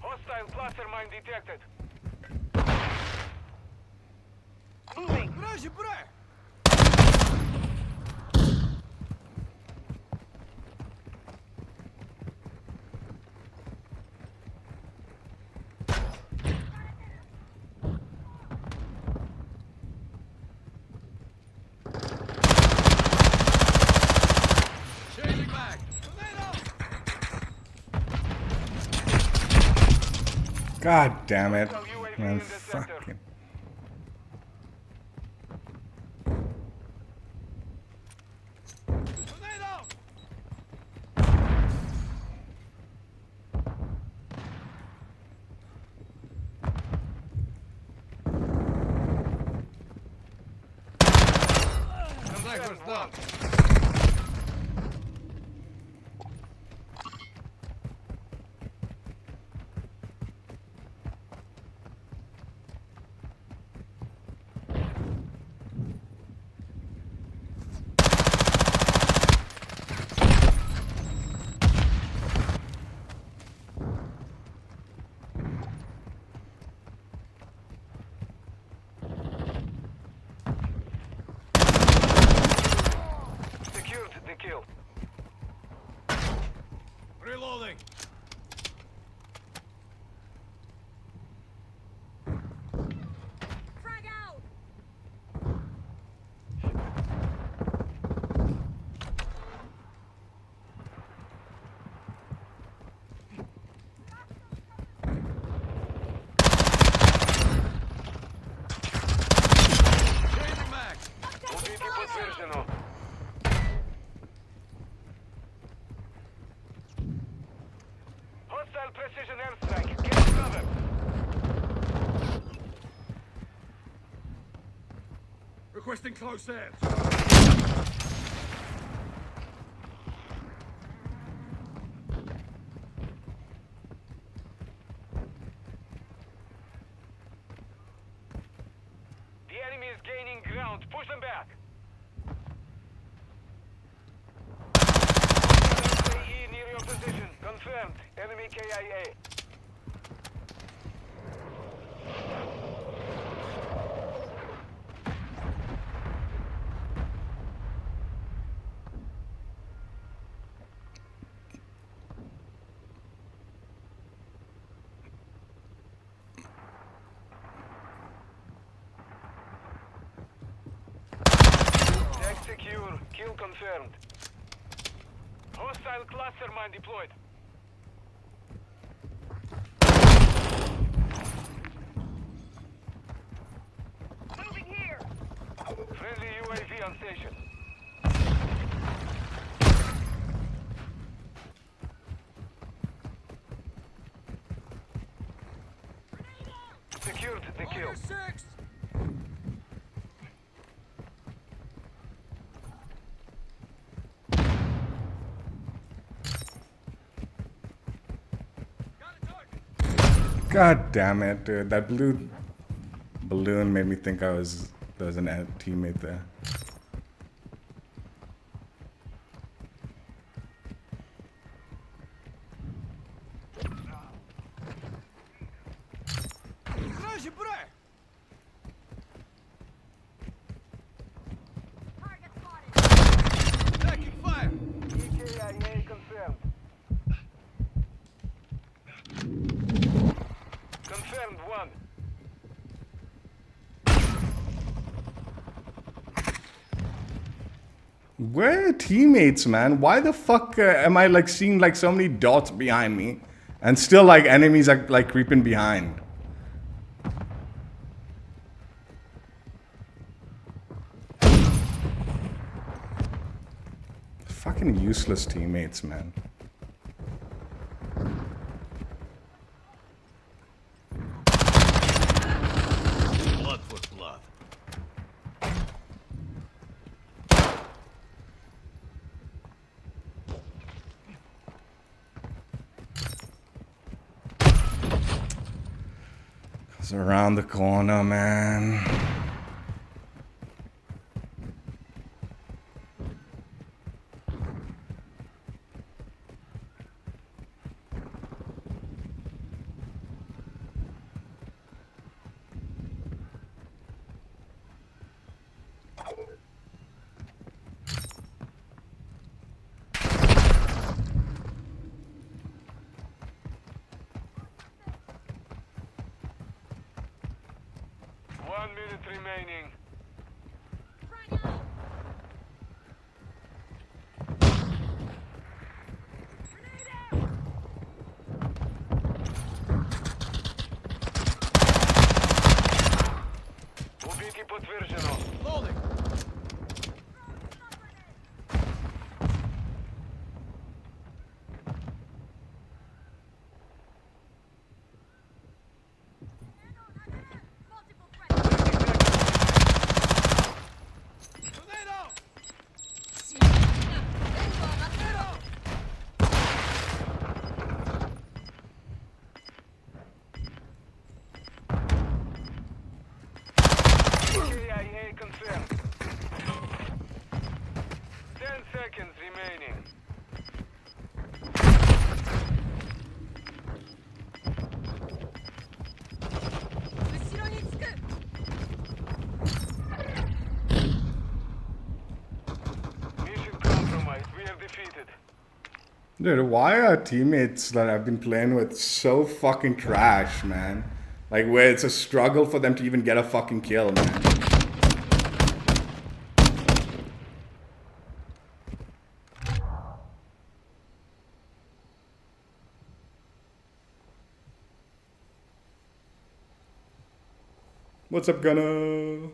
Hostile cluster mine detected. Moving. Бражи, бра! Changing back. God damn it. Hostile UAV Man, in the center. fucking. Tornado! Contact was down. Secured the kill. Reloading. Frag out. Changing mag. Убейте подтверждено. Hostile precision airstrike. Get cover. Requesting close air. The enemy is gaining ground. Push them back. AE near your position. Confirmed. Enemy KIA. Tag secure. Kill confirmed. Hostile cluster mine deployed. Moving here. Friendly UAV on station. Secured the kill. Order 6. Got a target. God damn it, dude. That blue balloon made me think there was an teammate there. Стражи, бре! Target spotted. Taking fire. EKIA confirmed. Confirmed one. Where are teammates, man? Why the fuck am I like seeing like so many dots behind me, and still like enemies are like creeping behind? Fucking useless teammates, man. Blood for blood. It's around the corner, man. One minute remaining. Frag out. Grenade out. Убитый подтверждено. Loading. Multiple threats. Grenade out. KIA confirmed. 10 seconds remaining. Mission compromised. We are defeated. Dude, why are teammates that I've been playing with so fucking trash, man? Like, where it's a struggle for them to even get a fucking kill, man. What's up, Gunner?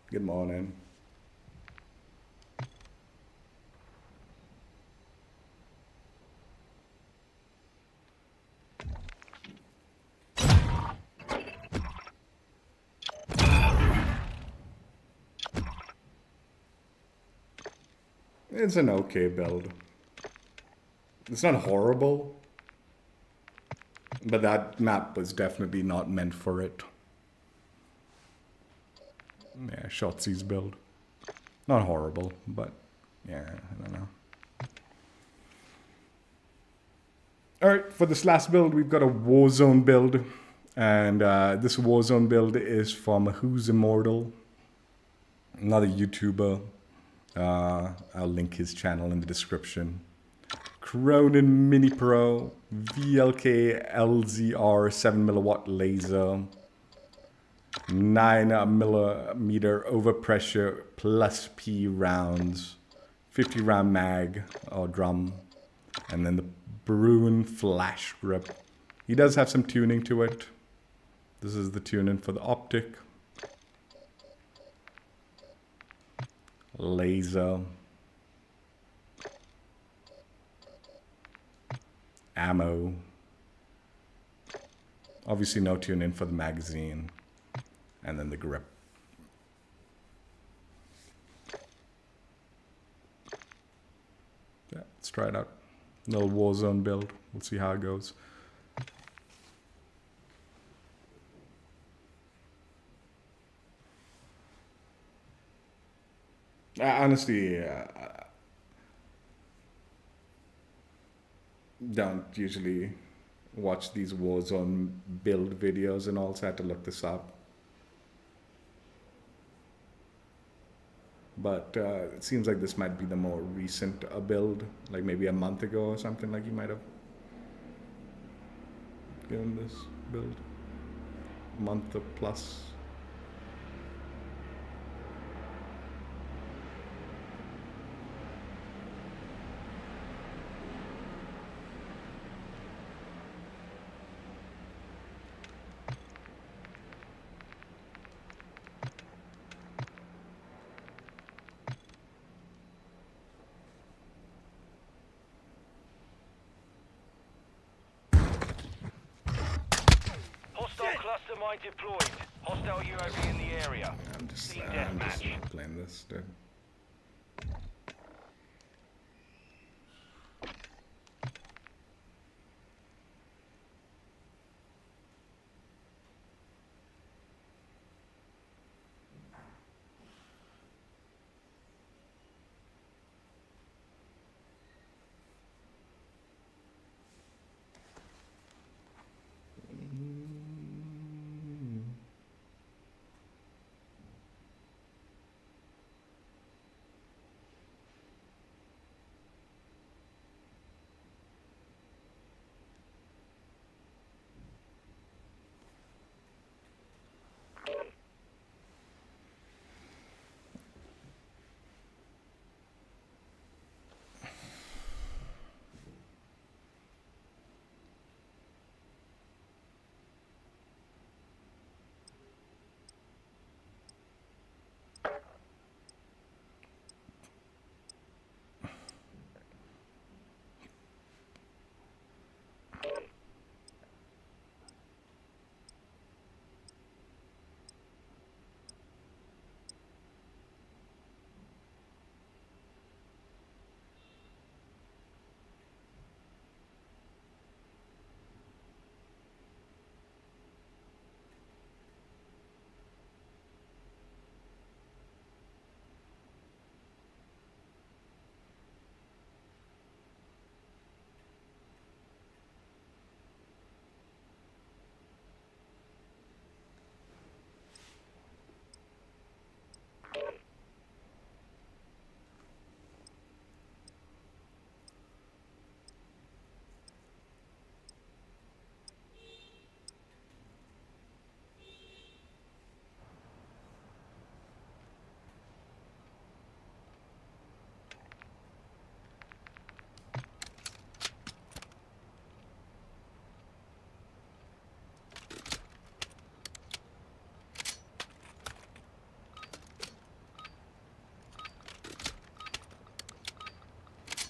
Good morning. It's an okay build. It's not horrible, but that map was definitely not meant for it. Yeah, Shotzi's build. Not horrible, but yeah, I don't know. Alright, for this last build, we've got a Warzone build. And this Warzone build is from WhosImmortal, another YouTuber. I'll link his channel in the description. Cronin Mini Pro, VLK LZR 7mW laser, 9mm overpressure plus P rounds, 50 round mag or drum, and then the Bruin flash grip. He does have some tuning to it. This is the tuning for the optic. Laser. Ammo. Obviously no tuning for the magazine. And then the grip. Yeah, let's try it out. Little Warzone build. We'll see how it goes. Honestly, don't usually watch these Warzone build videos and all, so I had to look this up. But it seems like this might be the more recent build, like maybe a month ago or something, like you might have given this build. A month or plus. Cluster mine deployed. Hostile UAV in the area. I'm just Team deathmatch. playing this, dude.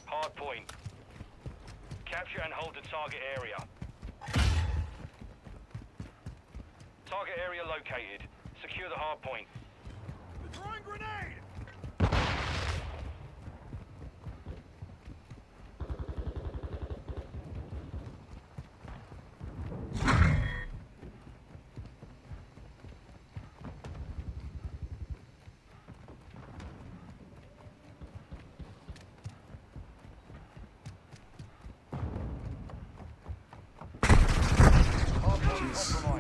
Hard point. Capture and hold the target area. Target area located. Secure the hard point. Throwing grenade!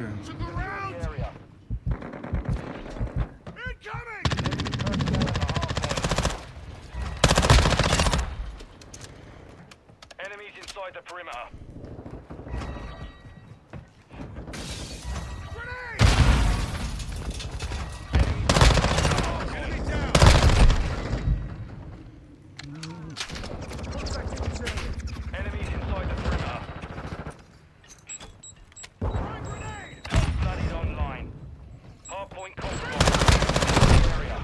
Okay. To the round! Area. Incoming! Enemies inside the perimeter. Grenade! Enemy down! Contact in this area. Enemies inside the perimeter. Throwing grenade! Bloodied online. Hardpoint compromised. Area.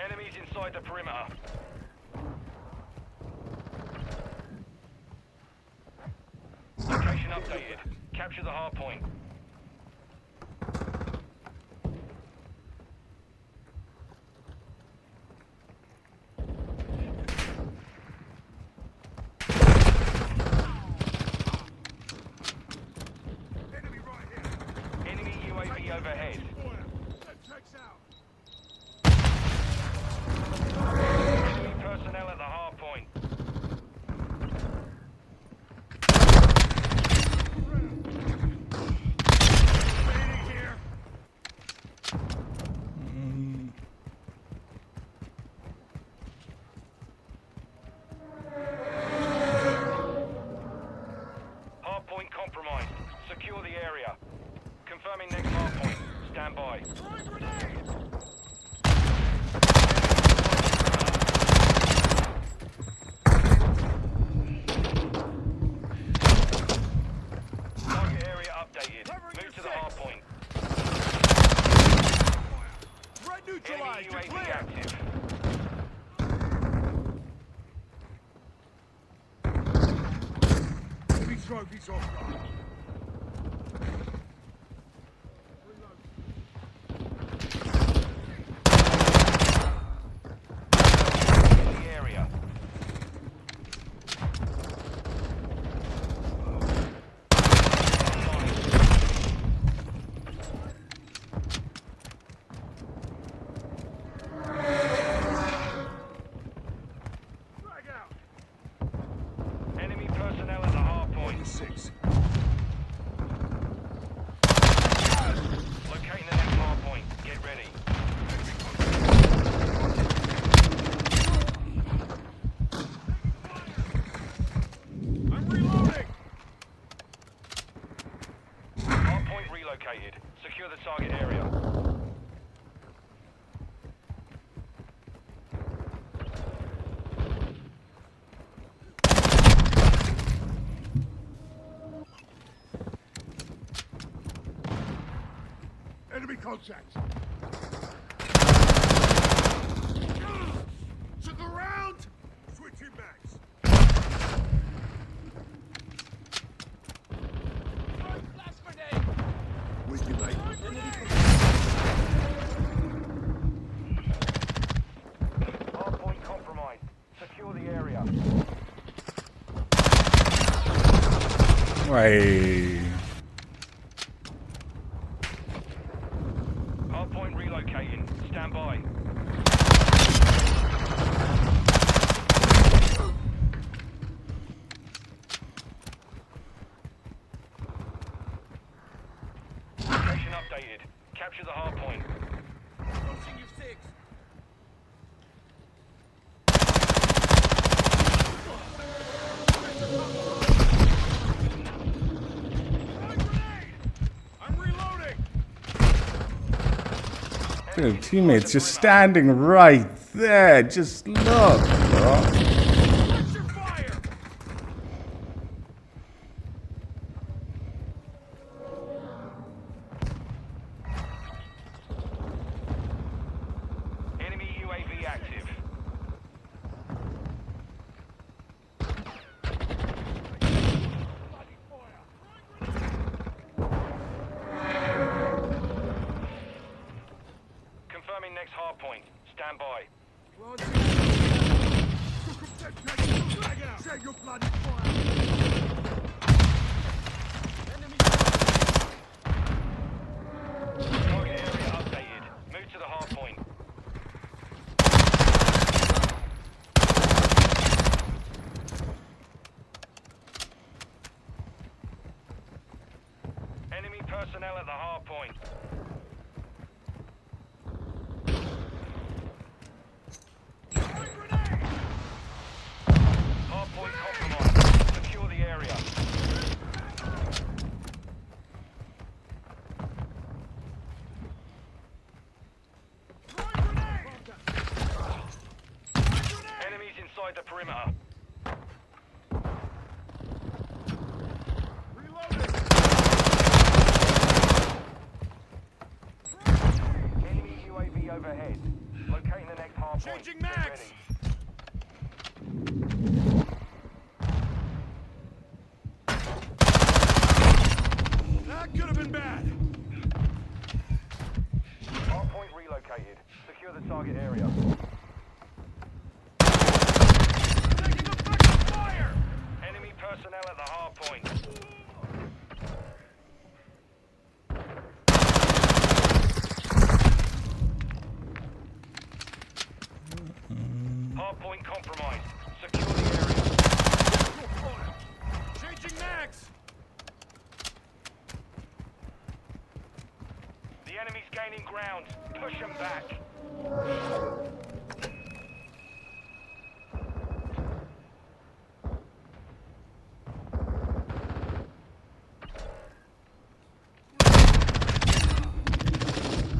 Enemies inside the perimeter. Location updated. Capture the hardpoint. Enemy right here. Enemy UAV overhead. Fire. That takes out. Enemy personnel at the hardpoint. Grenade here. Hardpoint compromised. Secure the area. Confirming next hardpoint. Stand by. Throwing grenade! Target area updated. Covering Move to your the six. hardpoint. Threat Enemy neutralized. You're UAV clear. active. Enemy trophies off guard. In the area. Frag out. Enemy personnel at the hardpoint. 6. Locating the next hardpoint. Get ready. I'm reloading. Hardpoint relocated. Secure the target area. Enemy contact. To the round. Switching backs. Flash grenade. With you, mate. Hardpoint compromised. Secure the area. Wait. Hardpoint relocating. Stand by. Location updated. Capture the hardpoint. Approaching your 6. Throwing grenade. I'm reloading. Dude, teammates just standing right there. Just look, bro. Watch your fire. Enemy UAV active. Bloody fire. Confirming next hardpoint. Stand by. Frag out. Shed your bloody fire. Enemy. Target area updated. Move to the hardpoint. inside the perimeter. Enemy UAV overhead. Locating the next hard point. Changing Get mags. ready. That could have been bad. Hard point relocated. Secure the target area. Taking effective fire. Enemy personnel at the hard point. Hard point compromised. Secure the area. Changing mags. The enemy's gaining ground. Push them back.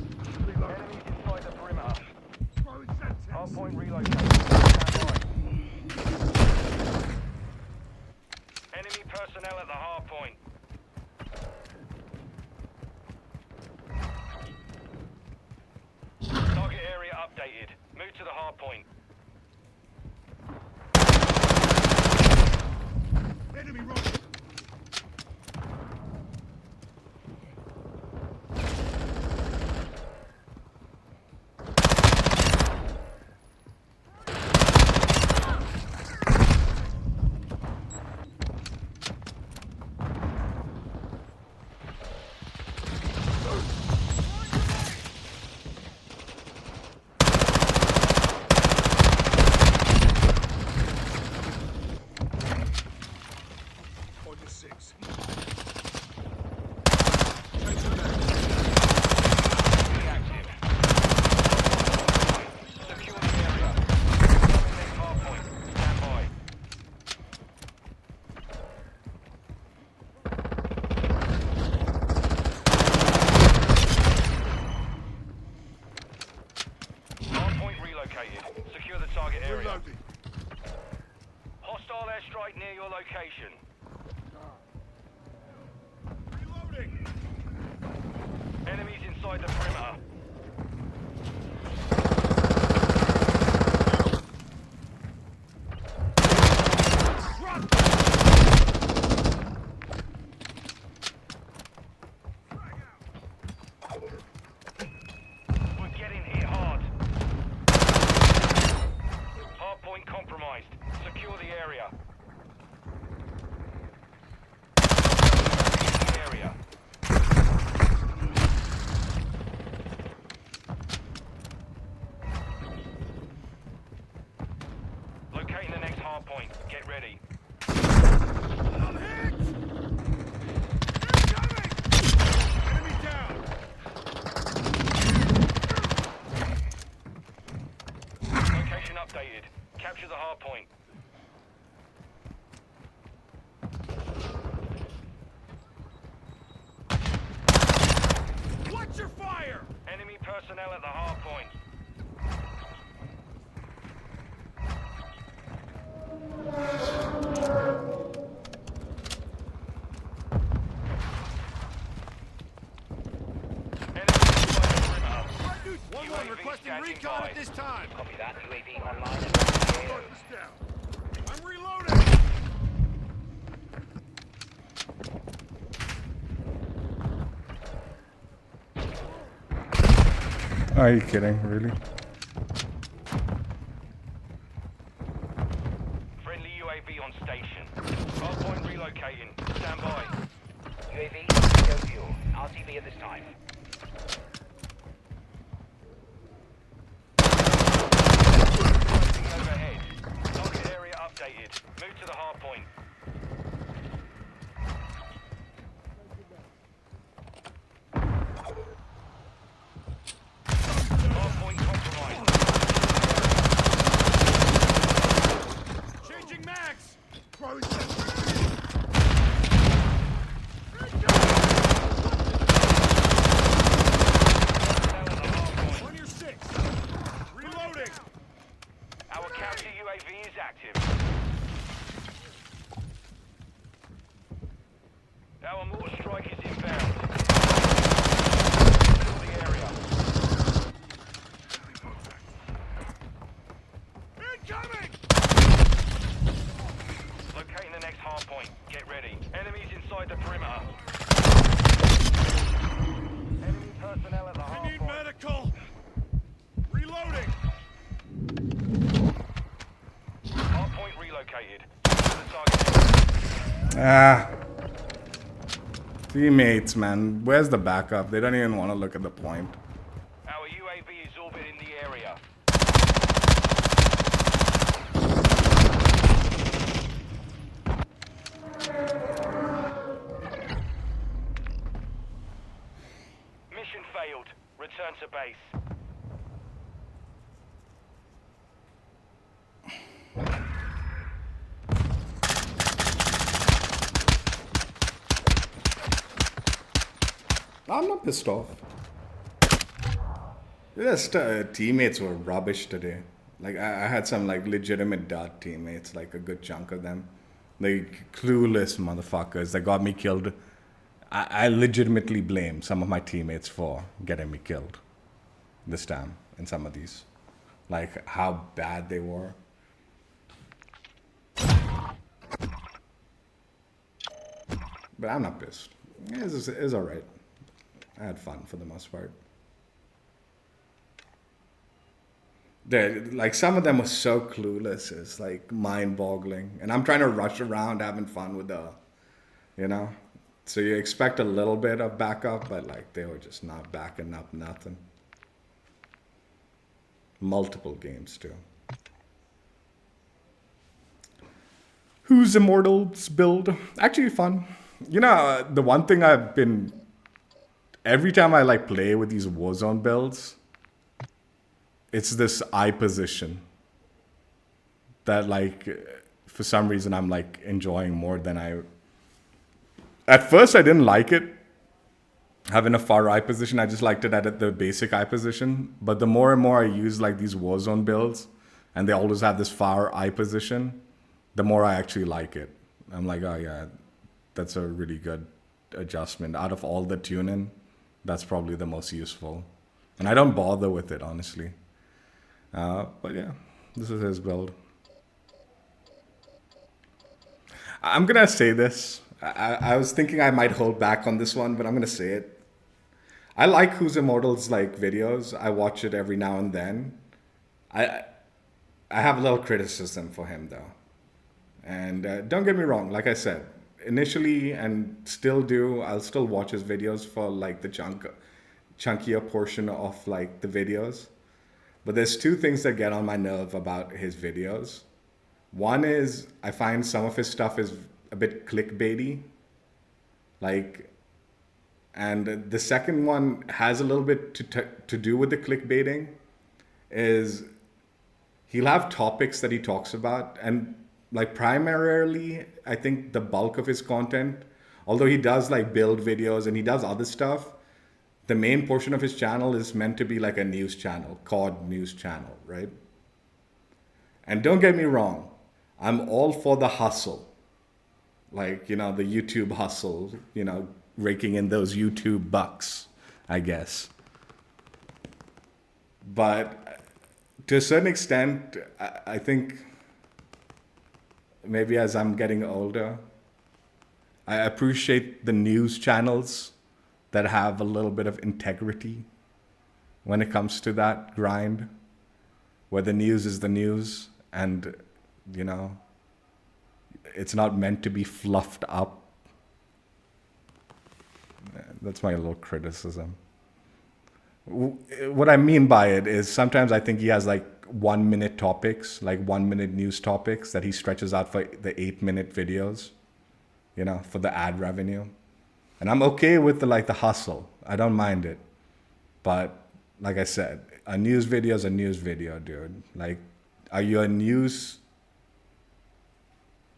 Enemies inside the perimeter. Hard point relocated. Stand by. Enemy personnel at the hard point. Target area updated. Move to the hard point. Enemy rocket. On your six. Reactive. Secure the area. Incoming next hard point. Stand by. Hard point relocated. Secure the target area. Reloading. Hostile airstrike near your location. Reloading. Enemies inside the perimeter. We're getting hit hard. Hard point compromised. Secure the area. Area. Locating the next hard point. Get ready. I'm hit. Incoming. Enemy down. Location updated. Capture the hard point. Watch your fire. Enemy personnel at the hard point. Enemy inside the perimeter. One UAV requesting standing recon by. at this time. Copy that. UAV online. Mark this down. I'm reloading. Are you kidding? Really? Friendly UAV on station. Hard point relocating. Stand by. UAV, go fuel. RTB at this time. UAV overhead. Target area updated. Move to the hard point. Hard point compromised. Changing mags. Throwing UAV is active. Our mortar strike is inbound. Fill the area. Incoming! Locating the next hard point. Get ready. Enemies inside the perimeter. Enemy personnel at the I hard need point. medical! Reloading! Hard point relocated. To the target. Ah. Teammates, man. Where's the backup? They don't even want to look at the point. Our UAV is orbiting the area. Mission failed. Return to base. I'm not pissed off. Just teammates were rubbish today. Like I had some like legitimate dart teammates, like a good chunk of them. Like clueless motherfuckers that got me killed. I legitimately blame some of my teammates for getting me killed this time in some of these. Like how bad they were. But I'm not pissed. It's alright. I had fun for the most part. Like some of them were so clueless, it's like mind-boggling. And I'm trying to rush around having fun with the, you know? So you expect a little bit of backup, but like they were just not backing up nothing. Multiple games too. WhosImmortal's build? Actually fun. You know, the one thing I've been... Every time I like play with these Warzone builds, it's this eye position that like for some reason I'm like enjoying more than I... At first I didn't like it, having a far eye position. I just liked it at the basic eye position. But the more and more I use like these Warzone builds and they always have this far eye position, the more I actually like it. I'm like, oh yeah, that's a really good adjustment. Out of all the tuning, that's probably the most useful. And I don't bother with it, honestly. But yeah, this is his build. I'm going to say this. I was thinking I might hold back on this one, but I'm going to say it. I like WhosImmortal's like videos. I watch it every now and then. I have a little criticism for him though. And don't get me wrong, like I said, initially and still do, I'll still watch his videos for like the chunkier portion of like the videos. But there's two things that get on my nerve about his videos. One is I find some of his stuff is a bit clickbaity. Like, and the second one has a little bit to do with the clickbaiting. Is he'll have topics that he talks about, and like primarily, I think the bulk of his content, although he does like build videos and he does other stuff, the main portion of his channel is meant to be like a news channel, COD news channel, right? And don't get me wrong, I'm all for the hustle. Like, you know, the YouTube hustle, you know, raking in those YouTube bucks, I guess. But to a certain extent, I think maybe as I'm getting older, I appreciate the news channels that have a little bit of integrity when it comes to that grind, where the news is the news and, you know, it's not meant to be fluffed up. That's my little criticism. What I mean by it is sometimes I think he has like 1 minute topics, like 1 minute news topics that he stretches out for the 8-minute videos, you know, for the ad revenue. And I'm okay with the hustle. I don't mind it. But like I said, a news video is a news video, dude. Like, are you a news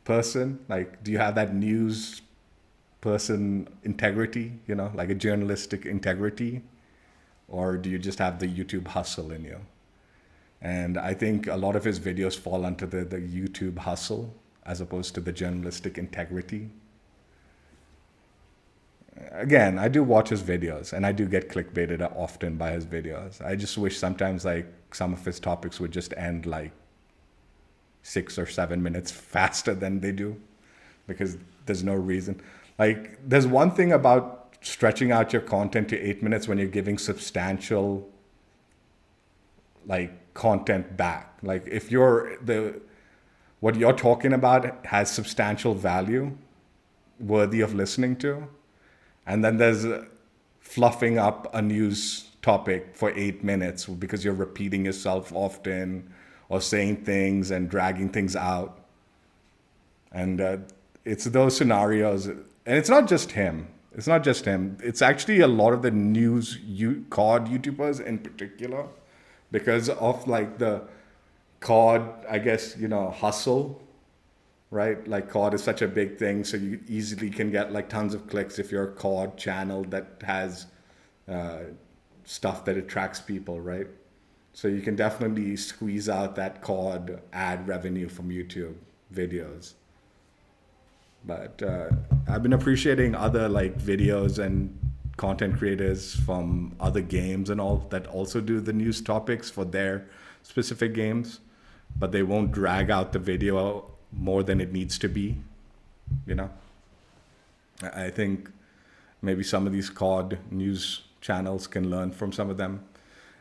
person? Like, do you have that news person integrity, you know, like a journalistic integrity? Or do you just have the YouTube hustle in you? And I think a lot of his videos fall under the YouTube hustle as opposed to the journalistic integrity. Again, I do watch his videos and I do get clickbaited often by his videos. I just wish sometimes like some of his topics would just end like 6 or 7 minutes faster than they do, because there's no reason. Like, there's one thing about stretching out your content to 8 minutes when you're giving substantial like content back. Like if what you're talking about has substantial value worthy of listening to, and then there's fluffing up a news topic for 8 minutes because you're repeating yourself often or saying things and dragging things out. And it's those scenarios, and it's not just him. It's not just him. It's actually a lot of the COD YouTubers in particular, because of like the COD, I guess, hustle, right? Like COD is such a big thing, so you easily can get like tons of clicks if you're a COD channel that has stuff that attracts people, right? So you can definitely squeeze out that COD ad revenue from YouTube videos. But I've been appreciating other like videos and content creators from other games and all that also do the news topics for their specific games, but they won't drag out the video more than it needs to be. I think maybe some of these COD news channels can learn from some of them.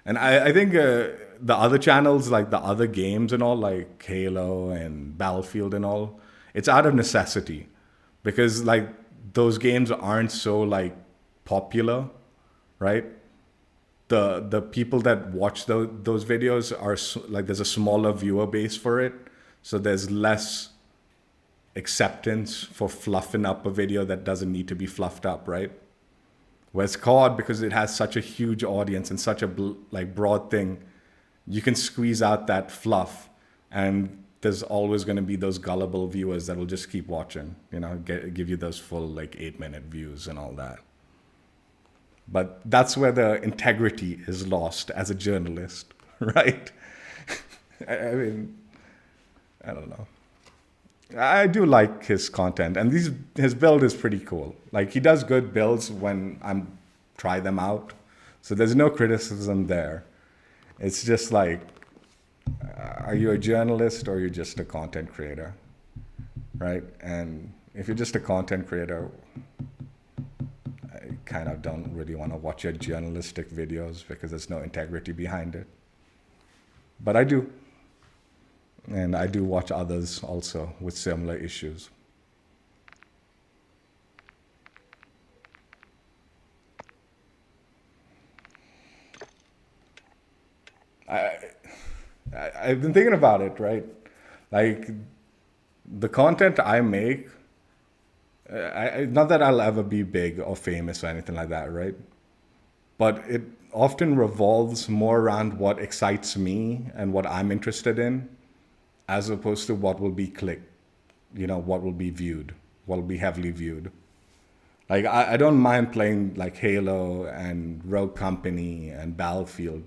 And I think the other channels, like the other games and all, like Halo and Battlefield and all, it's out of necessity, because like those games aren't so like popular, right? The people that watch those videos are like, there's a smaller viewer base for it, so there's less acceptance for fluffing up a video that doesn't need to be fluffed up, right? Whereas COD, because it has such a huge audience and such a like broad thing, you can squeeze out that fluff, and there's always going to be those gullible viewers that will just keep watching, give you those full like 8-minute views and all that. But that's where the integrity is lost as a journalist, right? I mean, I don't know. I do like his content, and his build is pretty cool. Like, he does good builds when I try them out, so there's no criticism there. It's just like, are you a journalist or are you just a content creator, right? And if you're just a content creator, I kind of don't really want to watch your journalistic videos because there's no integrity behind it. But I do. And I do watch others also with similar issues. I've been thinking about it, right? Like, the content I make, not that I'll ever be big or famous or anything like that, right? But it often revolves more around what excites me and what I'm interested in, as opposed to what will be clicked, what will be viewed, what will be heavily viewed. Like, I don't mind playing like Halo and Rogue Company and Battlefield,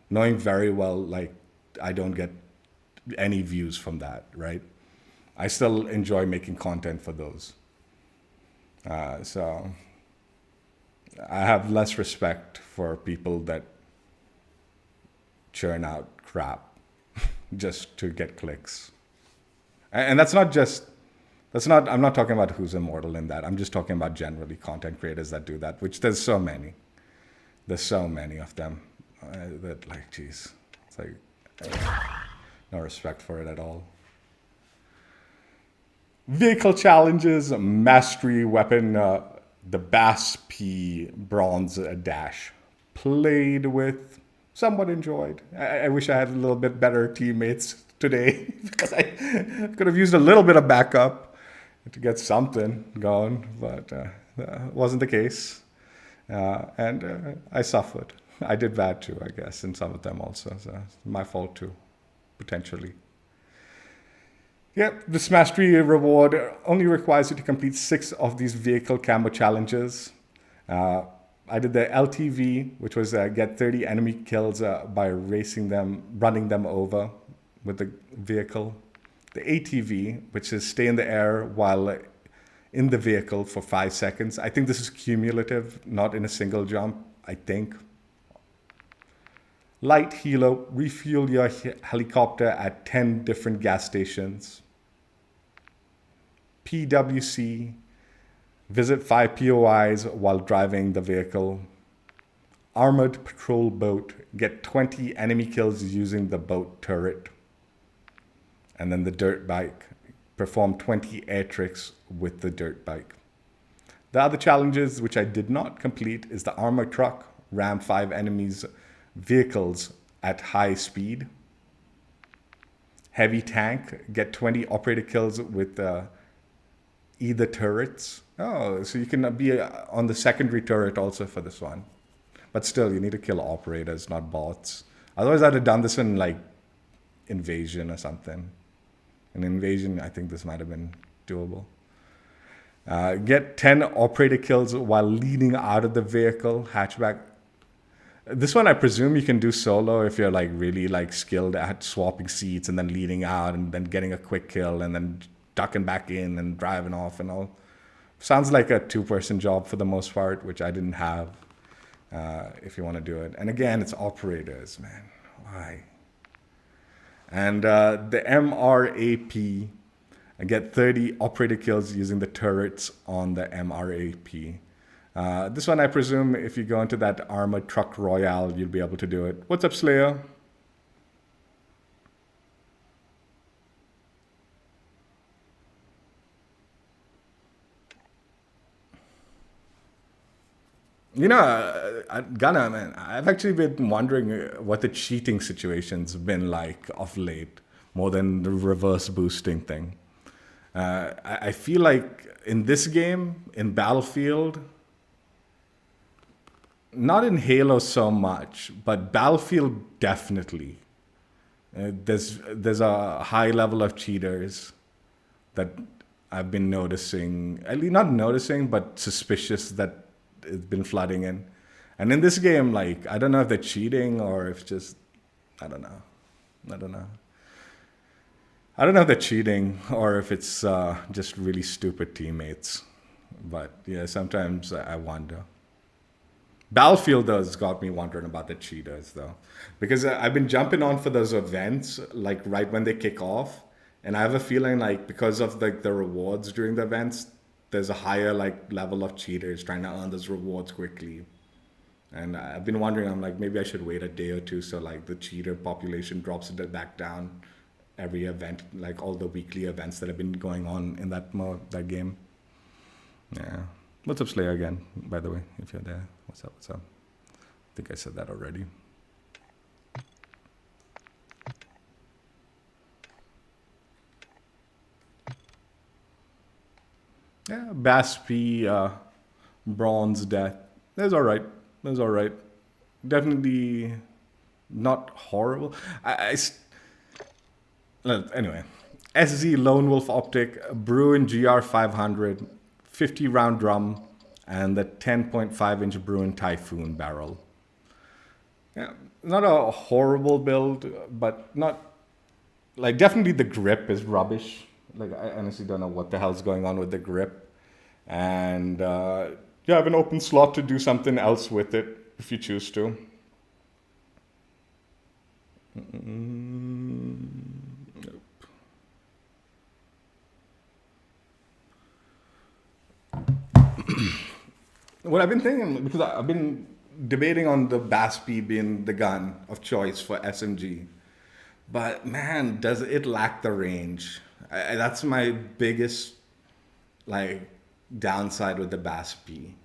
knowing very well, like, I don't get any views from that, right? I still enjoy making content for those. So I have less respect for people that churn out crap just to get clicks. And I'm not talking about WhosImmortal in that. I'm just talking about generally content creators that do that, which there's so many. There's so many of them that, like, geez, it's like, no respect for it at all. Vehicle challenges, mastery weapon, the BAS-P Bronze Dash. Played with, somewhat enjoyed. I wish I had a little bit better teammates today because I could have used a little bit of backup to get something going, but wasn't the case. And I suffered. I did bad too, I guess, in some of them also. So it's my fault too, potentially. Yep, this mastery reward only requires you to complete 6 of these vehicle camo challenges. I did the LTV, which was get 30 enemy kills by running them over with the vehicle. The ATV, which is stay in the air while in the vehicle for 5 seconds. I think this is cumulative, not in a single jump, I think. Light helo, refuel your helicopter at 10 different gas stations. PWC, visit 5 POIs while driving the vehicle. Armored patrol boat, get 20 enemy kills using the boat turret. And then the dirt bike, perform 20 air tricks with the dirt bike. The other challenges, which I did not complete, is the armored truck, ram 5 enemies' vehicles at high speed. Heavy tank, get 20 operator kills with either turrets. Oh, so you can be on the secondary turret also for this one. But still, you need to kill operators, not bots. Otherwise, I'd have done this in like Invasion or something. In Invasion, I think this might have been doable. Get 10 operator kills while leaning out of the vehicle, hatchback. This one, I presume you can do solo if you're like really like skilled at swapping seats and then leading out and then getting a quick kill and then ducking back in and driving off and all. Sounds like a 2-person job for the most part, which I didn't have if you want to do it. And again, it's operators, man. Why? And the MRAP, I get 30 operator kills using the turrets on the MRAP. This one, I presume, if you go into that armored truck royale, you'll be able to do it. What's up, Slayer? You know, Gunnar, man, I've actually been wondering what the cheating situation's been like of late, more than the reverse boosting thing. I feel like in this game, in Battlefield, not in Halo so much, but Battlefield definitely. There's a high level of cheaters that I've been noticing, at least not noticing, but suspicious that it's been flooding in. And in this game, like, I don't know if they're cheating or if just, I don't know. I don't know if they're cheating or if it's just really stupid teammates. But yeah, sometimes I wonder. Battlefield, though, has got me wondering about the cheaters, though. Because I've been jumping on for those events, like, right when they kick off. And I have a feeling, like, because of the rewards during the events, there's a higher, like, level of cheaters trying to earn those rewards quickly. And I've been wondering, I'm like, maybe I should wait a day or two so, like, the cheater population drops it back down every event, like all the weekly events that have been going on in that that game. Yeah. What's up, Slayer, again, by the way, if you're there. What's up, what's up? I think I said that already. Yeah, BAS-P Bronze Dash. That's all right. That's all right. Definitely not horrible. Anyway, SZ Lone Wolf Optic, Bruin GR500, 50-round drum, and the 10.5-inch Bruin Typhoon barrel. Yeah, not a horrible build, but not, like, definitely the grip is rubbish. Like, I honestly don't know what the hell's going on with the grip. And you have an open slot to do something else with it if you choose to. Nope. What I've been thinking, because I've been debating on the BAS-P being the gun of choice for SMG. But man, does it lack the range? That's my biggest, like, downside with the BAS-P.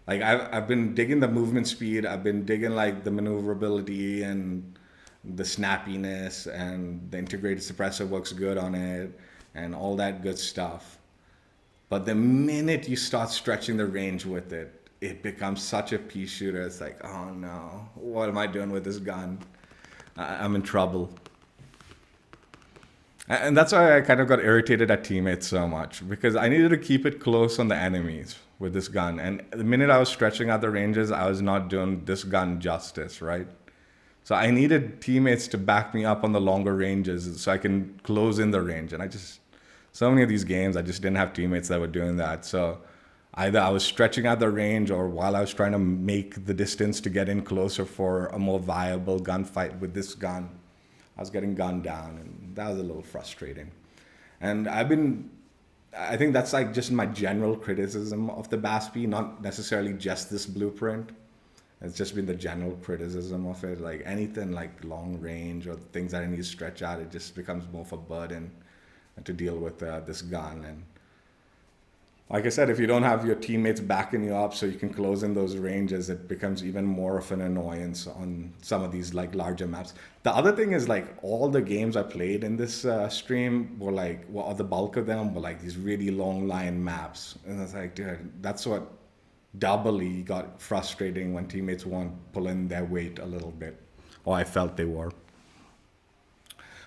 Like, I've been digging the movement speed. I've been digging, like, the maneuverability and the snappiness, and the integrated suppressor works good on it and all that good stuff. But the minute you start stretching the range with it, it becomes such a pea shooter. It's like, oh no, what am I doing with this gun? I'm in trouble. And that's why I kind of got irritated at teammates so much, because I needed to keep it close on the enemies with this gun. And the minute I was stretching out the ranges, I was not doing this gun justice, right? So I needed teammates to back me up on the longer ranges so I can close in the range. And so many of these games, I just didn't have teammates that were doing that. So either I was stretching out the range, or while I was trying to make the distance to get in closer for a more viable gunfight with this gun, I was getting gunned down, and that was a little frustrating. And I think that's like just my general criticism of the BAS-P, not necessarily just this blueprint. It's just been the general criticism of it. Like anything like long range or things that I need to stretch out, it just becomes more of a burden to deal with this gun. And like I said, if you don't have your teammates backing you up so you can close in those ranges, it becomes even more of an annoyance on some of these like larger maps. The other thing is like all the games I played in this stream were like, well, the bulk of them were like these really long line maps. And it's like, dude, that's what doubly got frustrating when teammates weren't pulling their weight a little bit, or I felt they were.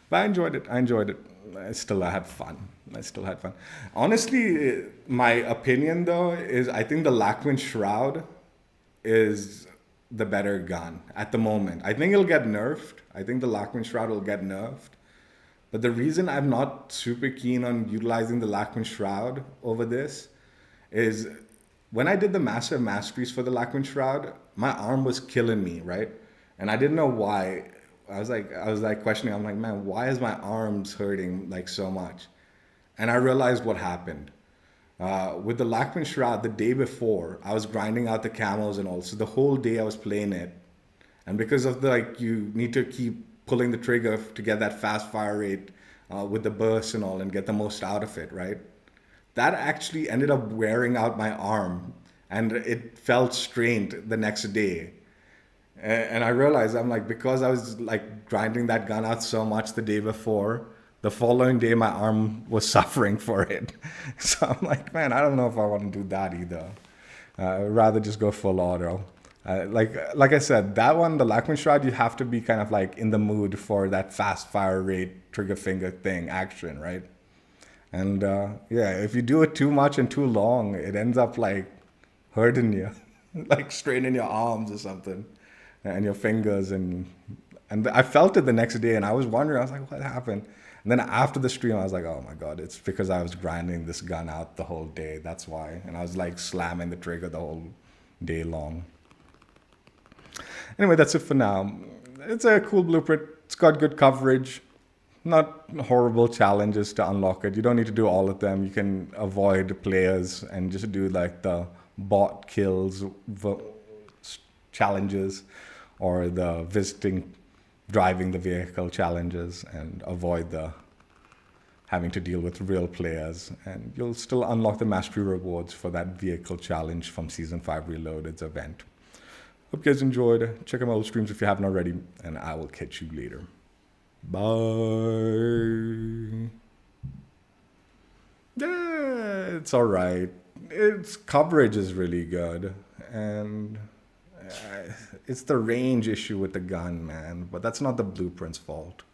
But I enjoyed it. I had fun. Honestly, my opinion though is I think the Lachman Shroud is the better gun at the moment. I think it'll get nerfed. I think the Lachman Shroud will get nerfed. But the reason I'm not super keen on utilizing the Lachman Shroud over this is when I did the massive masteries for the Lachman Shroud, my arm was killing me, right? And I didn't know why. I was like questioning. I'm like, man, why is my arms hurting like so much? And I realized what happened. With the Lachman Shroud, the day before, I was grinding out the camos and all. So the whole day I was playing it. And because of you need to keep pulling the trigger to get that fast fire rate with the burst and all and get the most out of it, right? That actually ended up wearing out my arm, and it felt strained the next day. And I realized, I'm like, because I was like grinding that gun out so much the day before, the following day my arm was suffering for it. So I'm like, man, I don't know if I want to do that either. I'd rather just go full auto. Like I said, that one, the Lachman Shroud, you have to be kind of like in the mood for that fast fire rate, trigger finger thing action, right? And yeah, if you do it too much and too long, it ends up like hurting you, like straining your arms or something, and your fingers. And I felt it the next day, and I was wondering, I was like, what happened? And then after the stream, I was like, oh my God, it's because I was grinding this gun out the whole day. That's why. And I was like slamming the trigger the whole day long. Anyway, that's it for now. It's a cool blueprint. It's got good coverage. Not horrible challenges to unlock it. You don't need to do all of them. You can avoid players and just do like the bot kills challenges, or the driving the vehicle challenges, and avoid the having to deal with real players. And you'll still unlock the mastery rewards for that vehicle challenge from Season 5 Reloaded's event. Hope you guys enjoyed. Check out my old streams if you haven't already, and I will catch you later. Bye. Yeah, it's all right. Its coverage is really good, and it's the range issue with the gun, man. But that's not the blueprint's fault.